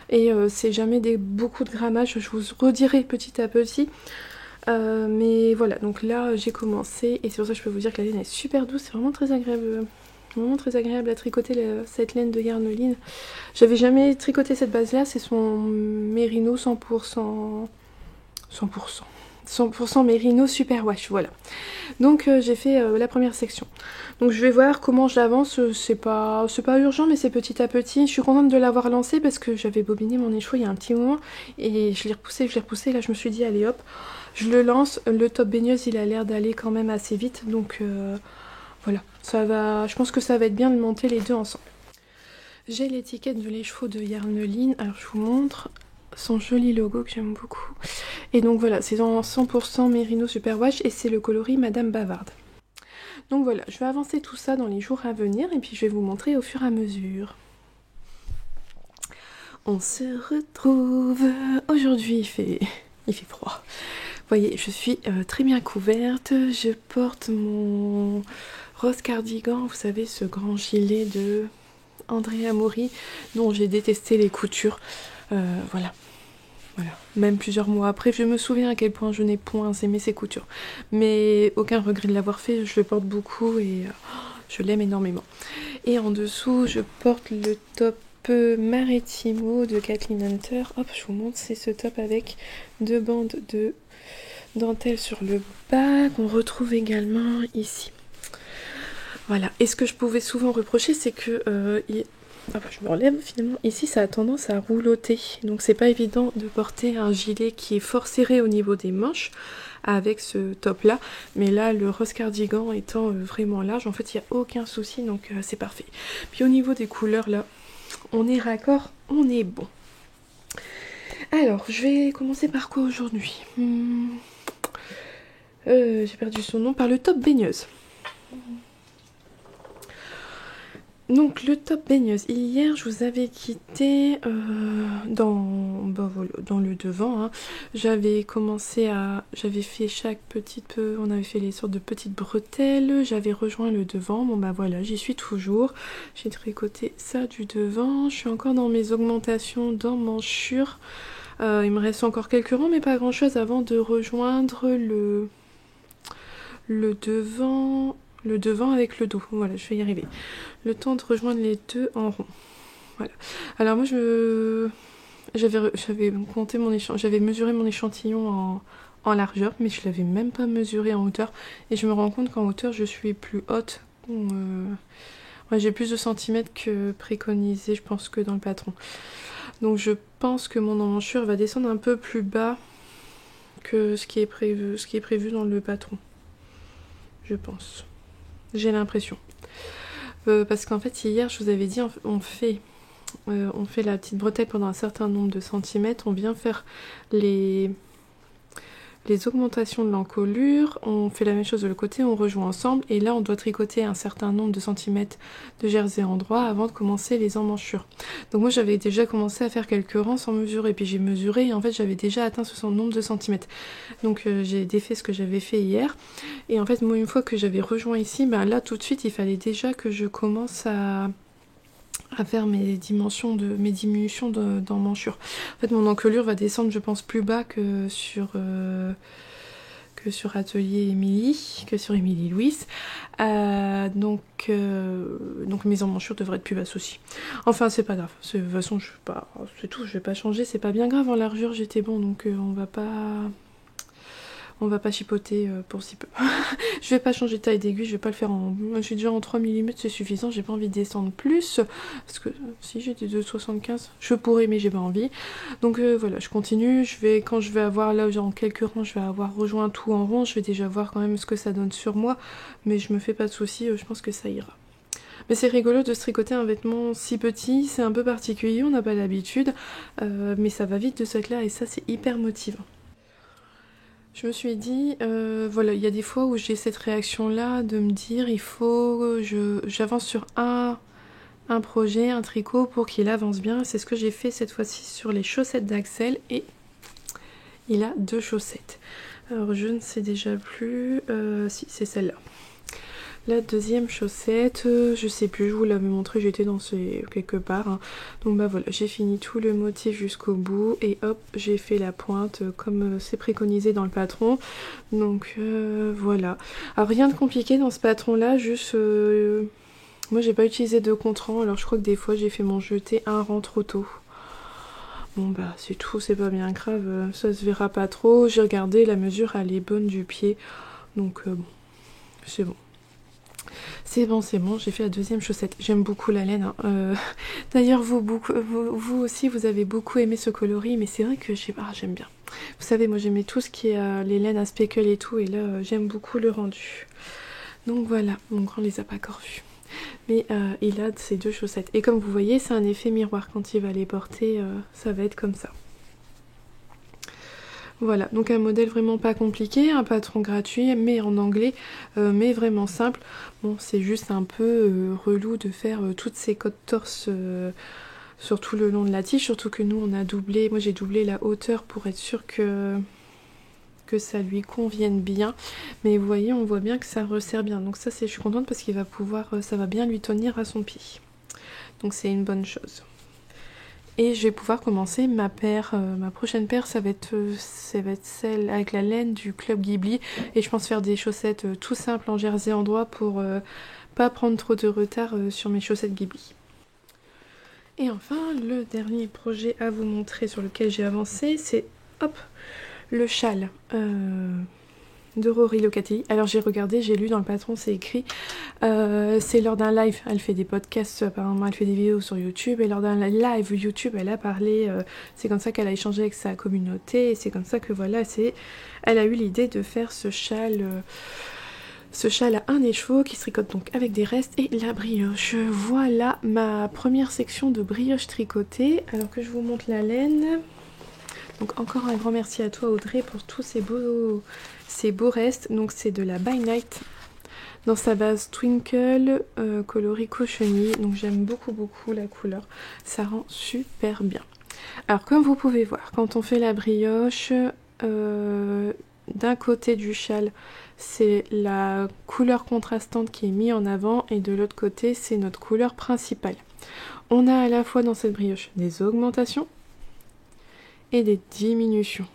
et c'est jamais beaucoup de grammage, je vous redirai petit à petit. Mais voilà, donc là j'ai commencé et c'est pour ça que je peux vous dire que la laine est super douce, c'est vraiment très agréable. Vraiment très agréable à tricoter cette laine de Yarneline. J'avais jamais tricoté cette base là, c'est son mérino 100% mérino super wash, voilà. Donc j'ai fait la première section. Donc je vais voir comment je l'avance, c'est pas urgent mais c'est petit à petit. Je suis contente de l'avoir lancé parce que j'avais bobiné mon écheveau il y a un petit moment et je l'ai repoussé, là je me suis dit allez hop, je le lance. Le top baigneuse il a l'air d'aller quand même assez vite, donc voilà, ça va, je pense que ça va être bien de monter les deux ensemble. J'ai l'étiquette de l'écheveau de Yarneline, alors je vous montre son joli logo que j'aime beaucoup. Et donc voilà, c'est en 100% Mérino Superwash et c'est le coloris Madame Bavarde. Donc voilà, je vais avancer tout ça dans les jours à venir et puis je vais vous montrer au fur et à mesure. On se retrouve. Aujourd'hui il fait froid. Voyez, je suis très bien couverte. Je porte mon rose cardigan, vous savez, ce grand gilet de Andrea Mori, dont j'ai détesté les coutures. Voilà. Voilà. Même plusieurs mois après, je me souviens à quel point je n'ai point aimé ces coutures. Mais aucun regret de l'avoir fait, je le porte beaucoup et je l'aime énormément. Et en dessous, je porte le top Maritimo de Kathleen Hunter. Hop, je vous montre, c'est ce top avec 2 bandes de dentelle sur le bas qu'on retrouve également ici. Voilà. Et ce que je pouvais souvent reprocher, c'est que je me relève finalement. Ici, ça a tendance à roulotter. Donc, c'est pas évident de porter un gilet qui est fort serré au niveau des manches avec ce top-là. Mais là, le rose cardigan étant vraiment large, en fait, il n'y a aucun souci. Donc, c'est parfait. Puis, au niveau des couleurs, là, on est raccord, on est bon. Alors, je vais commencer par quoi aujourd'hui J'ai perdu son nom. Par le top baigneuse. Donc le top baigneuse, hier je vous avais quitté dans le devant, hein. J'avais fait chaque petite, on avait fait les sortes de petites bretelles, j'avais rejoint le devant, bon bah voilà, j'y suis toujours, j'ai tricoté ça du devant, je suis encore dans mes augmentations d'emmanchure, il me reste encore quelques rangs mais pas grand chose avant de rejoindre le devant avec le dos, voilà, je vais y arriver. Le temps de rejoindre les deux en rond. Voilà. Alors moi j'avais compté j'avais mesuré mon échantillon en largeur, mais je l'avais même pas mesuré en hauteur. Et je me rends compte qu'en hauteur je suis plus haute. Ouais, j'ai plus de centimètres que préconisé, je pense, que dans le patron. Donc je pense que mon emmanchure va descendre un peu plus bas que ce qui est prévu dans le patron. Je pense. J'ai l'impression. Parce qu'en fait hier je vous avais dit on fait la petite bretelle pendant un certain nombre de centimètres, on vient faire les augmentations de l'encolure, on fait la même chose de l'autre côté, on rejoint ensemble et là on doit tricoter un certain nombre de centimètres de jersey endroit avant de commencer les emmanchures. Donc moi j'avais déjà commencé à faire quelques rangs sans mesurer, puis j'ai mesuré et en fait j'avais déjà atteint ce nombre de centimètres. Donc j'ai défait ce que j'avais fait hier et en fait moi une fois que j'avais rejoint ici, ben là tout de suite il fallait déjà que je commence à faire mes diminutions d'emmanchure. En fait mon encolure va descendre je pense plus bas que sur Atelier Émilie, que sur Émilie Louise. Donc mes emmanchures devraient être plus basses aussi. Enfin c'est pas grave, de toute façon c'est tout, je vais pas changer, c'est pas bien grave, en largeur j'étais bon donc on va pas chipoter pour si peu. Je vais pas changer de taille d'aiguille, je vais pas le faire je suis déjà en 3 mm, c'est suffisant, j'ai pas envie de descendre plus. Parce que si j'ai des 2,75, je pourrais mais j'ai pas envie. Donc voilà, je continue, quand je vais avoir là en quelques rangs, je vais avoir rejoint tout en rond, je vais déjà voir quand même ce que ça donne sur moi. Mais je me fais pas de soucis, je pense que ça ira. Mais c'est rigolo de se tricoter un vêtement si petit, c'est un peu particulier, on n'a pas l'habitude. Mais ça va vite de ce là et ça c'est hyper motivant. Je me suis dit, voilà, il y a des fois où j'ai cette réaction-là de me dire, il faut que j'avance sur un projet, un tricot pour qu'il avance bien. C'est ce que j'ai fait cette fois-ci sur les chaussettes d'Axel et il a 2 chaussettes. Alors je ne sais déjà plus, si c'est celle-là. La deuxième chaussette, je sais plus, je vous l'avais montré, j'étais dans quelque part. Hein. Donc bah voilà, j'ai fini tout le motif jusqu'au bout et hop, j'ai fait la pointe comme c'est préconisé dans le patron. Donc voilà. Alors rien de compliqué dans ce patron là, juste... moi j'ai pas utilisé de contre-rang, alors je crois que des fois j'ai fait mon jeté un rang trop tôt. Bon bah c'est tout, c'est pas bien grave, ça se verra pas trop. J'ai regardé, la mesure elle est bonne du pied, donc bon, c'est bon. C'est bon, j'ai fait la deuxième chaussette. J'aime beaucoup la laine. Hein. D'ailleurs, vous aussi, vous avez beaucoup aimé ce coloris, mais c'est vrai que j'aime bien. Vous savez, moi j'aimais tout ce qui est les laines à speckle et tout, et là j'aime beaucoup le rendu. Donc voilà, mon grand les a pas encore vus. Mais il a ces 2 chaussettes. Et comme vous voyez, c'est un effet miroir. Quand il va les porter, ça va être comme ça. Voilà, donc un modèle vraiment pas compliqué, un patron gratuit, mais en anglais, mais vraiment simple. Bon, c'est juste un peu relou de faire toutes ces côtes torse sur tout le long de la tige, surtout que nous on a doublé, moi j'ai doublé la hauteur pour être sûre que que ça lui convienne bien. Mais vous voyez, on voit bien que ça resserre bien. Donc ça, je suis contente parce qu'il va pouvoir, ça va bien lui tenir à son pied. Donc c'est une bonne chose. Et je vais pouvoir commencer ma paire. Ma prochaine paire, ça va être celle avec la laine du Club Ghibli. Et je pense faire des chaussettes tout simples en jersey endroit pour pas prendre trop de retard sur mes chaussettes Ghibli. Et enfin, le dernier projet à vous montrer sur lequel j'ai avancé, c'est hop, le châle de Rory Locatelli. Alors j'ai regardé, j'ai lu dans le patron, c'est écrit, c'est lors d'un live, elle fait des podcasts apparemment, elle fait des vidéos sur YouTube, et lors d'un live YouTube, elle a parlé, c'est comme ça qu'elle a échangé avec sa communauté, et c'est comme ça que voilà, elle a eu l'idée de faire ce châle à un écheveau qui se tricote donc avec des restes et la brioche. Voilà ma première section de brioche tricotée, alors que je vous montre la laine. Donc encore un grand merci à toi Audrey pour tous ces beaux restes. Donc c'est de la By Night dans sa base Twinkle coloris cochenille. Donc j'aime beaucoup la couleur, ça rend super bien. Alors comme vous pouvez voir, quand on fait la brioche, d'un côté du châle c'est la couleur contrastante qui est mise en avant et de l'autre côté c'est notre couleur principale. On a à la fois dans cette brioche des augmentations et des diminutions.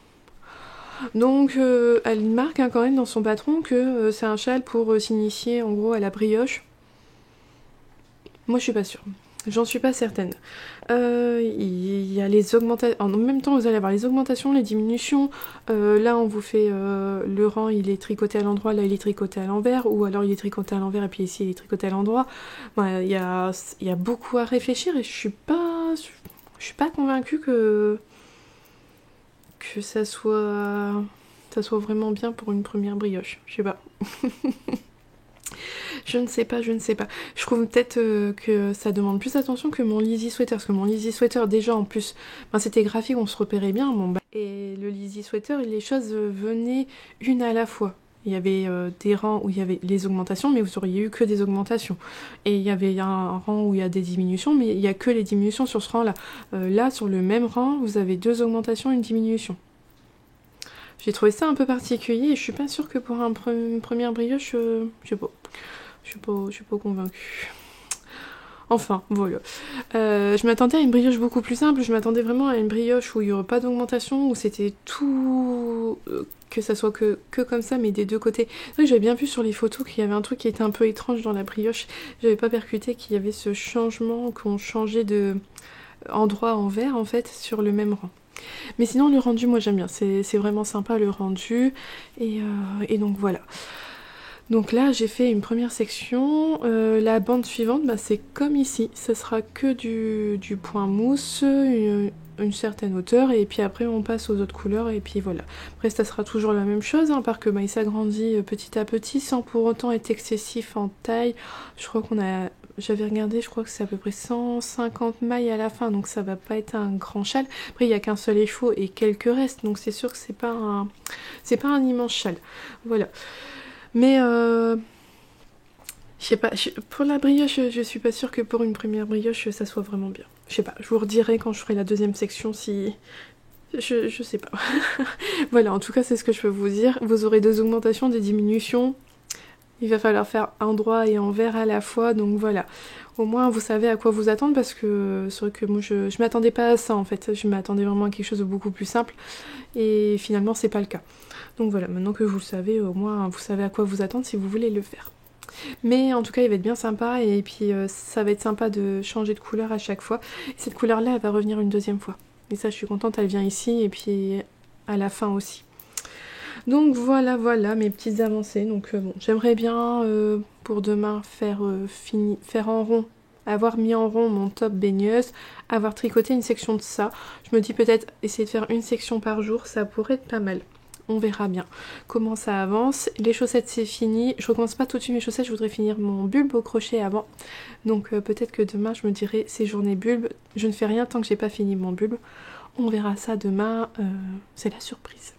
Donc elle marque quand même dans son patron que c'est un châle pour s'initier en gros à la brioche. Moi je suis pas sûre, j'en suis pas certaine. Il y a les augmentations, en même temps vous allez avoir les augmentations, les diminutions. Là on vous fait le rang, il est tricoté à l'endroit, là il est tricoté à l'envers, ou alors il est tricoté à l'envers et puis ici il est tricoté à l'endroit. Il y a beaucoup à réfléchir et je suis pas convaincue que ça soit vraiment bien pour une première brioche. Je sais pas. Je ne sais pas. Je trouve peut-être que ça demande plus attention que mon Lizzy Sweater. Parce que mon Lizzy Sweater, déjà en plus, c'était graphique, on se repérait bien. Et le Lizzy Sweater, les choses venaient une à la fois. Il y avait des rangs où il y avait les augmentations, mais vous auriez eu que des augmentations. Et il y avait un rang où il y a des diminutions, mais il n'y a que les diminutions sur ce rang-là. Là, sur le même rang, vous avez 2 augmentations et une diminution. J'ai trouvé ça un peu particulier et je suis pas sûre que pour une première brioche, je sais pas. Je suis pas convaincue. Enfin, voilà. Je m'attendais à une brioche beaucoup plus simple. Je m'attendais vraiment à une brioche où il n'y aurait pas d'augmentation, où c'était tout... que ça soit que comme ça, mais des deux côtés. C'est vrai que j'avais bien vu sur les photos qu'il y avait un truc qui était un peu étrange dans la brioche. J'avais pas percuté qu'il y avait ce changement, qu'on changeait de endroit envers, en fait, sur le même rang. Mais sinon, le rendu, moi j'aime bien. C'est vraiment sympa le rendu. Et donc voilà. Donc là, j'ai fait une première section. La bande suivante, c'est comme ici. Ça sera que du point mousse, une certaine hauteur. Et puis après, on passe aux autres couleurs. Et puis voilà. Après, ça sera toujours la même chose. À part que il s'agrandit petit à petit sans pour autant être excessif en taille. Je crois j'avais regardé, je crois que c'est à peu près 150 mailles à la fin. Donc ça va pas être un grand châle. Après, il n'y a qu'un seul écheveau et quelques restes. Donc c'est sûr que c'est pas un immense châle. Voilà. Mais je sais pas, pour la brioche, je suis pas sûre que pour une première brioche, ça soit vraiment bien. Je sais pas, je vous redirai quand je ferai la deuxième section si... Je sais pas. Voilà, en tout cas, c'est ce que je peux vous dire. Vous aurez 2 augmentations, des diminutions. Il va falloir faire endroit et envers à la fois, donc voilà. Au moins, vous savez à quoi vous attendre, parce que c'est vrai que moi, je m'attendais pas à ça, en fait. Je m'attendais vraiment à quelque chose de beaucoup plus simple, et finalement, c'est pas le cas. Donc voilà, maintenant que vous le savez, au moins, vous savez à quoi vous attendre si vous voulez le faire. Mais en tout cas, il va être bien sympa, et puis ça va être sympa de changer de couleur à chaque fois. Et cette couleur-là, elle va revenir une deuxième fois. Et ça, je suis contente, elle vient ici, et puis à la fin aussi. Donc voilà mes petites avancées. Donc bon, j'aimerais bien pour demain faire en rond, avoir mis en rond mon top baigneuse, avoir tricoté une section de ça. Je me dis peut-être essayer de faire une section par jour, ça pourrait être pas mal. On verra bien comment ça avance. Les chaussettes c'est fini. Je recommence pas tout de suite mes chaussettes, je voudrais finir mon bulbe au crochet avant. Donc peut-être que demain je me dirai c'est journée bulbe. Je ne fais rien tant que j'ai pas fini mon bulbe. On verra ça demain. C'est la surprise.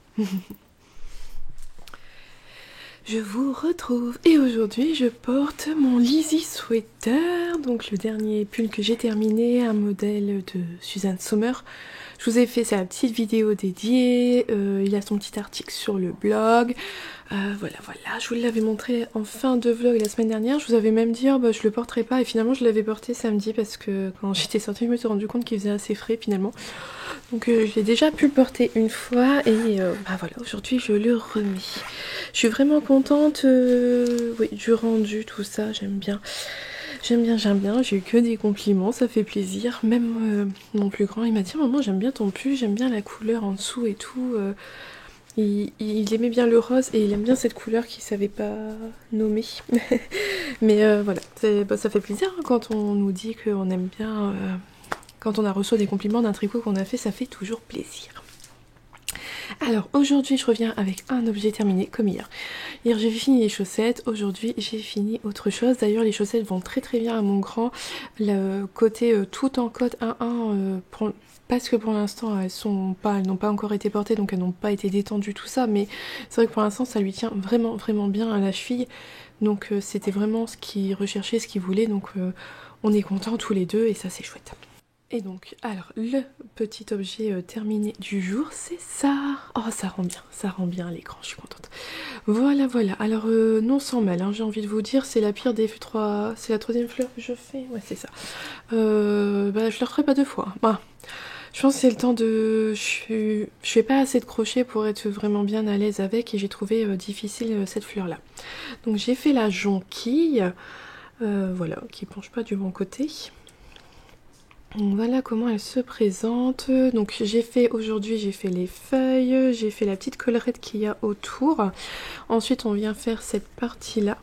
Je vous retrouve et aujourd'hui je porte mon Lizzy Sweater. auditeurs, donc le dernier pull que j'ai terminé, un modèle de Suzanne Sommer. Je vous ai fait sa petite vidéo dédiée, il a son petit article sur le blog. Voilà, je vous l'avais montré en fin de vlog la semaine dernière. Je vous avais même dit, oh, bah, je le porterai pas, et finalement je l'avais porté samedi parce que quand j'étais sortie, je me suis rendu compte qu'il faisait assez frais finalement. Donc j'ai déjà pu le porter une fois, et bah voilà, aujourd'hui je le remets. Je suis vraiment contente oui, du rendu, tout ça, j'aime bien. J'aime bien, j'ai eu que des compliments, ça fait plaisir. Même mon plus grand, il m'a dit, maman, j'aime bien ton pull, j'aime bien la couleur en dessous et tout. Il aimait bien le rose et il aime bien cette couleur qu'il savait pas nommer. Mais voilà, bah, ça fait plaisir hein, quand on nous dit qu'on aime bien. Quand on a reçu des compliments d'un tricot qu'on a fait, ça fait toujours plaisir. Alors aujourd'hui je reviens avec un objet terminé comme hier. Hier j'ai fini les chaussettes, aujourd'hui j'ai fini autre chose. D'ailleurs les chaussettes vont très bien à mon grand. Le côté tout en cote 1-1 parce que pour l'instant elles n'ont pas encore été portées, donc elles n'ont pas été détendues tout ça, mais c'est vrai que pour l'instant ça lui tient vraiment bien à la cheville. Donc c'était vraiment ce qu'il recherchait, ce qu'il voulait, donc on est contents tous les deux et ça c'est chouette. Et donc, alors, le petit objet terminé du jour, c'est ça. Oh, ça rend bien à l'écran, je suis contente. Voilà. Alors, non sans mal, hein, j'ai envie de vous dire, c'est la pire des trois... C'est la troisième fleur que je fais. Ouais, c'est ça. Bah, je le referai pas deux fois. Bah, je pense que c'est le temps de... Je fais pas assez de crochets pour être vraiment bien à l'aise avec, et j'ai trouvé difficile cette fleur-là. Donc, j'ai fait la jonquille, voilà, qui penche pas du bon côté. Donc voilà comment elle se présente. Donc aujourd'hui j'ai fait les feuilles, j'ai fait la petite collerette qu'il y a autour. Ensuite on vient faire cette partie là.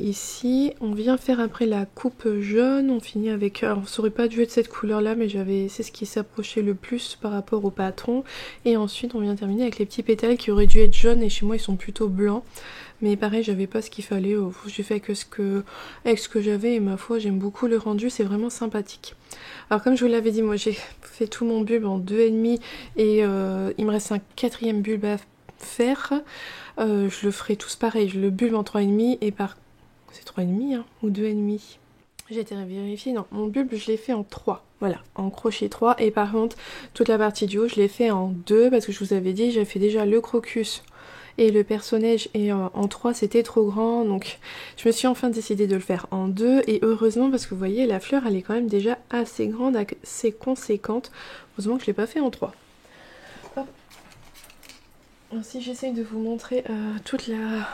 Ici, on vient faire après la coupe jaune, on finit avec, alors ça aurait pas dû être cette couleur là, mais c'est ce qui s'approchait le plus par rapport au patron, et ensuite on vient terminer avec les petits pétales qui auraient dû être jaunes, et chez moi ils sont plutôt blancs, mais pareil j'avais pas ce qu'il fallait, j'ai fait avec ce que j'avais, et ma foi j'aime beaucoup le rendu, c'est vraiment sympathique. Alors comme je vous l'avais dit, moi j'ai fait tout mon bulbe en 2,5 et il me reste un 4e bulbe à faire. Je le ferai tous pareil, je le bulbe en 3,5 et c'est 3,5 hein, ou 2,5. J'ai été vérifier, non, mon bulbe je l'ai fait en 3, voilà, en crochet 3, et par contre toute la partie du haut je l'ai fait en 2 parce que je vous avais dit, j'avais fait déjà le crocus et le personnage, et en 3 c'était trop grand, donc je me suis enfin décidée de le faire en 2, et heureusement parce que vous voyez la fleur elle est quand même déjà assez grande, assez conséquente, heureusement que je l'ai pas fait en 3. Hop. Si j'essaye de vous montrer toute la...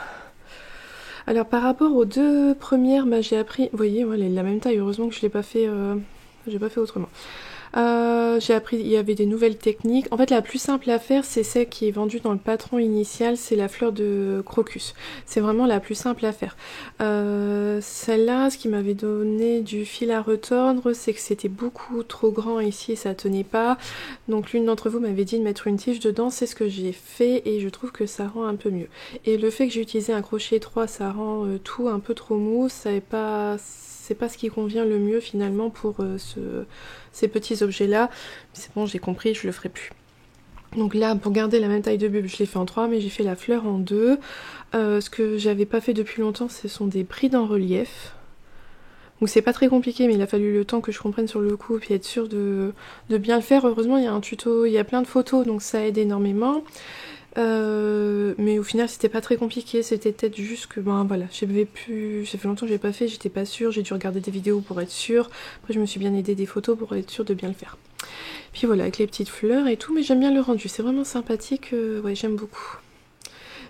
Alors par rapport aux deux premières, bah, j'ai appris, vous voyez, elle est de la même taille, heureusement que je l'ai pas fait, j'ai pas fait autrement. J'ai appris, il y avait des nouvelles techniques. En fait la plus simple à faire c'est celle qui est vendue dans le patron initial, c'est la fleur de crocus. C'est vraiment la plus simple à faire. Celle-là, ce qui m'avait donné du fil à retordre, c'est que c'était beaucoup trop grand ici et ça tenait pas. Donc l'une d'entre vous m'avait dit de mettre une tige dedans, c'est ce que j'ai fait et je trouve que ça rend un peu mieux. Et le fait que j'ai utilisé un crochet 3, ça rend tout un peu trop mou, c'est pas ce qui convient le mieux finalement pour ces petits objets là. C'est bon, j'ai compris, je le ferai plus. Donc là, pour garder la même taille de bulbe, je l'ai fait en 3, mais j'ai fait la fleur en 2. Ce que j'avais pas fait depuis longtemps, ce sont des brides en relief. Donc c'est pas très compliqué, mais il a fallu le temps que je comprenne sur le coup, puis être sûre de bien le faire. Heureusement, il y a un tuto, il y a plein de photos, donc ça aide énormément. Mais au final c'était pas très compliqué, c'était peut-être juste que ben voilà, ça fait longtemps que j'ai pas fait, j'étais pas sûre, j'ai dû regarder des vidéos pour être sûre, après je me suis bien aidée des photos pour être sûre de bien le faire. Puis voilà, avec les petites fleurs et tout, mais j'aime bien le rendu, c'est vraiment sympathique, ouais j'aime beaucoup.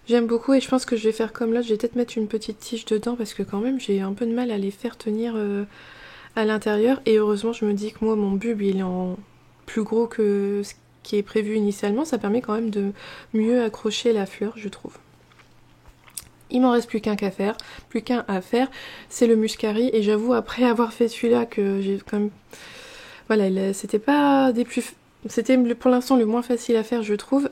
J'aime beaucoup et je pense que je vais faire comme là, je vais peut-être mettre une petite tige dedans parce que quand même j'ai un peu de mal à les faire tenir à l'intérieur, et heureusement je me dis que moi mon bulbe il est en plus gros que ce qui est prévu initialement, ça permet quand même de mieux accrocher la fleur, je trouve. Il m'en reste plus qu'un à faire, c'est le muscari, et j'avoue après avoir fait celui-là que j'ai quand même... Voilà, c'était pas des plus... C'était pour l'instant le moins facile à faire je trouve,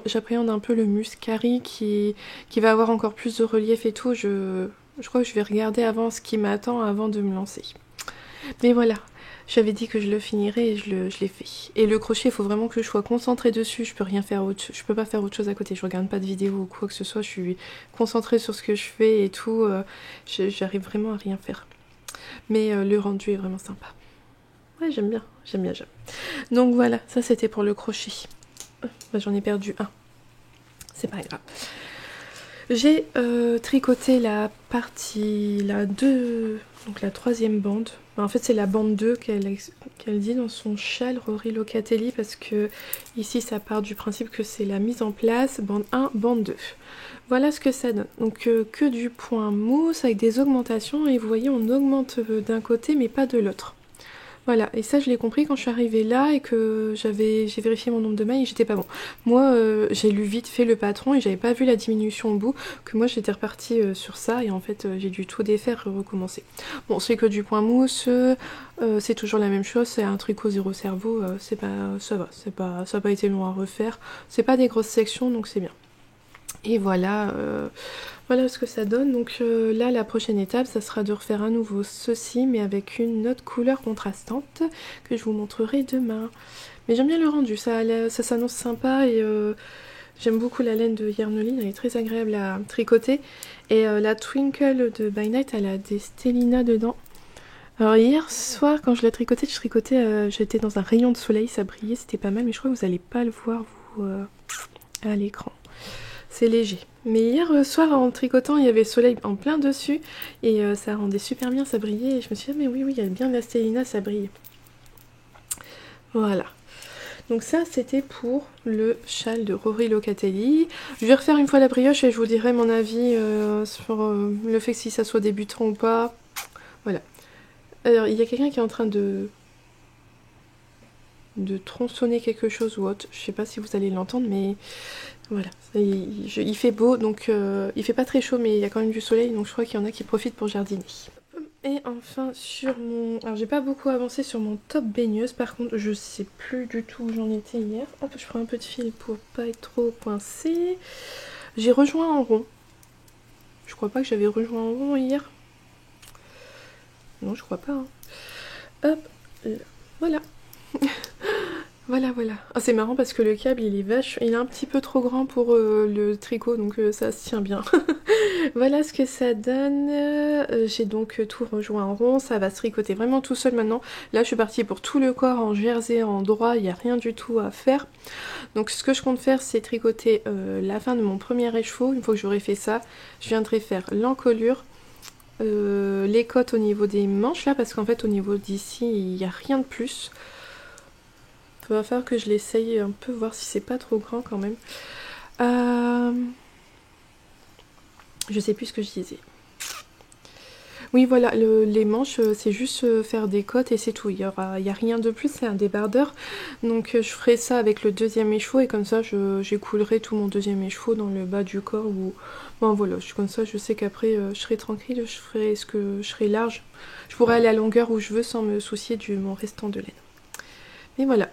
j'appréhende un peu le muscari qui va avoir encore plus de relief et tout, je crois que je vais regarder avant ce qui m'attend avant de me lancer. Mais voilà, j'avais dit que je le finirais et je l'ai fait. Et le crochet, il faut vraiment que je sois concentrée dessus, je peux pas faire autre chose à côté, je regarde pas de vidéo ou quoi que ce soit, je suis concentrée sur ce que je fais et tout, j'arrive vraiment à rien faire. mais le rendu est vraiment sympa. Ouais, j'aime bien, j'aime bien, j'aime. Donc voilà, ça c'était pour le crochet. Bah, j'en ai perdu un, c'est pas grave. J'ai tricoté la partie, la 2, donc la 3e bande. En fait c'est la bande 2 qu'elle dit dans son châle Rory Locatelli, parce que ici ça part du principe que c'est la mise en place, bande 1, bande 2. Voilà ce que ça donne. Donc que du point mousse avec des augmentations, et vous voyez on augmente d'un côté mais pas de l'autre. Voilà, et ça je l'ai compris quand je suis arrivée là et que j'ai vérifié mon nombre de mailles et j'étais pas bon. Moi j'ai lu vite fait le patron et j'avais pas vu la diminution au bout, que moi j'étais repartie sur ça et en fait j'ai dû tout défaire et recommencer. Bon, c'est que du point mousse, c'est toujours la même chose, c'est un tricot zéro cerveau, c'est pas, ça va, ça a pas été long à refaire, c'est pas des grosses sections donc c'est bien. Et voilà, voilà ce que ça donne. Donc là, la prochaine étape, ça sera de refaire à nouveau ceci, mais avec une autre couleur contrastante que je vous montrerai demain. Mais j'aime bien le rendu, ça s'annonce sympa et j'aime beaucoup la laine de Yarnoline, elle est très agréable à tricoter. Et la Twinkle de By Night, elle a des stellinas dedans. Alors hier soir, quand je l'ai tricoté, j'étais dans un rayon de soleil, ça brillait, c'était pas mal, mais je crois que vous n'allez pas le voir, vous, à l'écran. C'est léger. Mais hier soir en tricotant, il y avait le soleil en plein dessus et ça rendait super bien, ça brillait. Et je me suis dit, ah, mais oui, il y a bien de la stellina, ça brille. Voilà. Donc ça, c'était pour le châle de Rory Locatelli. Je vais refaire une fois la brioche et je vous dirai mon avis sur le fait que si ça soit débutant ou pas. Voilà. Alors, il y a quelqu'un qui est en train de tronçonner quelque chose ou autre. Je sais pas si vous allez l'entendre, mais voilà. Il fait beau, donc il fait pas très chaud, mais il y a quand même du soleil, donc je crois qu'il y en a qui profitent pour jardiner. Et enfin, sur mon... Alors, j'ai pas beaucoup avancé sur mon top baigneuse, par contre, je sais plus du tout où j'en étais hier. Hop, je prends un peu de fil pour pas être trop coincée. J'ai rejoint en rond. Je crois pas que j'avais rejoint en rond hier. Non, je crois pas. Hein. Hop, voilà. Voilà, voilà. Ah, c'est marrant parce que le câble, il est un petit peu trop grand pour le tricot, donc ça se tient bien. Voilà ce que ça donne. J'ai donc tout rejoint en rond, ça va se tricoter vraiment tout seul maintenant. Là, je suis partie pour tout le corps en jersey, en droit, il n'y a rien du tout à faire. Donc ce que je compte faire, c'est tricoter la fin de mon premier écheveau. Une fois que j'aurai fait ça, je viendrai faire l'encolure. Les côtes au niveau des manches là, parce qu'en fait au niveau d'ici, il n'y a rien de plus. Il va falloir que je l'essaye un peu, voir si c'est pas trop grand quand même. Je sais plus ce que je disais. Oui, voilà, les manches, c'est juste faire des côtes et c'est tout. Il y a rien de plus, c'est un débardeur. Donc je ferai ça avec le deuxième écheveau et comme ça, j'écoulerai tout mon deuxième écheveau dans le bas du corps. Bon, voilà, comme ça, je sais qu'après, je serai tranquille, je serai large. Je pourrai aller à la longueur où je veux sans me soucier mon restant de laine. Mais voilà.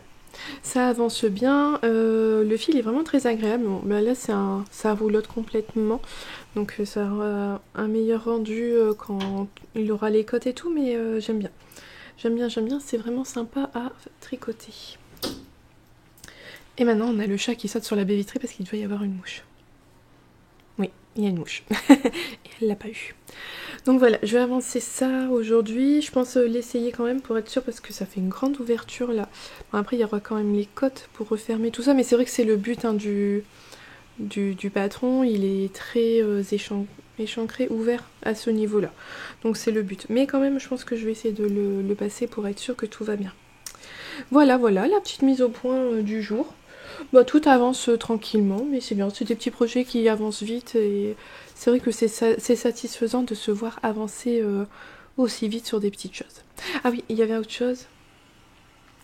Ça avance bien, le fil est vraiment très agréable. Bon, bah là ça roulotte complètement, donc ça aura un meilleur rendu quand il aura les côtes et tout, mais j'aime bien. J'aime bien, c'est vraiment sympa à tricoter. Et maintenant on a le chat qui saute sur la baie vitrée parce qu'il doit y avoir une mouche. Oui, il y a une mouche. Et elle l'a pas eu. Donc voilà, je vais avancer ça aujourd'hui. Je pense l'essayer quand même pour être sûre parce que ça fait une grande ouverture là. Bon, après il y aura quand même les côtes pour refermer tout ça, mais c'est vrai que c'est le but hein, du patron. Il est très échancré, ouvert à ce niveau là. Donc c'est le but. Mais quand même je pense que je vais essayer de le passer pour être sûre que tout va bien. Voilà, la petite mise au point du jour. Bah, tout avance tranquillement, mais c'est bien. C'est des petits projets qui avancent vite et c'est vrai que c'est satisfaisant de se voir avancer aussi vite sur des petites choses. Ah oui, il y avait autre chose.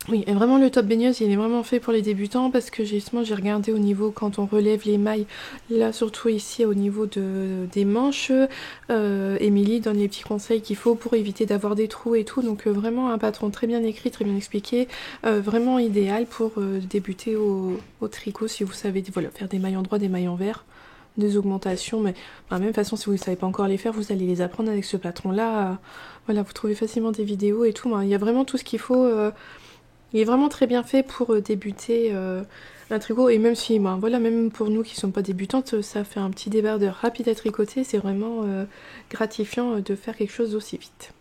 Oui, et vraiment le top baigneuse, il est vraiment fait pour les débutants parce que justement j'ai regardé au niveau quand on relève les mailles, là surtout ici au niveau des manches, Émilie donne les petits conseils qu'il faut pour éviter d'avoir des trous et tout, donc vraiment un patron très bien écrit, très bien expliqué, vraiment idéal pour débuter au tricot si vous savez voilà, faire des mailles en droit, des mailles en vert, des augmentations, mais de la même façon si vous ne savez pas encore les faire, vous allez les apprendre avec ce patron là, voilà, vous trouvez facilement des vidéos et tout, il y a vraiment tout ce qu'il faut. Il est vraiment très bien fait pour débuter un tricot et même si, voilà, même pour nous qui ne sommes pas débutantes, ça fait un petit débardeur rapide à tricoter, c'est vraiment gratifiant de faire quelque chose d'aussi vite.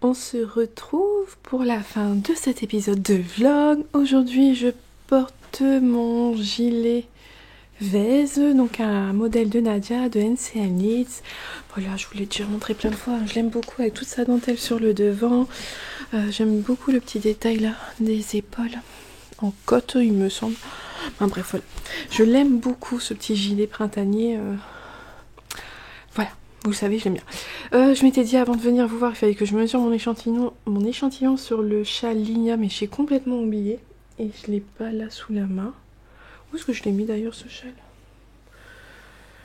On se retrouve pour la fin de cet épisode de vlog. Aujourd'hui, je porte mon gilet Vèze, donc un modèle de Nadia de NCM Leeds. Voilà, je vous l'ai déjà montré plein de fois. Je l'aime beaucoup avec toute sa dentelle sur le devant. J'aime beaucoup le petit détail là des épaules en cotte, il me semble. Enfin, bref, voilà. Je l'aime beaucoup ce petit gilet printanier. Voilà. Vous le savez, je l'aime bien. Je m'étais dit avant de venir vous voir, il fallait que je mesure mon échantillon sur le châle Ligna, mais j'ai complètement oublié. Et je l'ai pas là sous la main. Où est-ce que je l'ai mis d'ailleurs ce châle?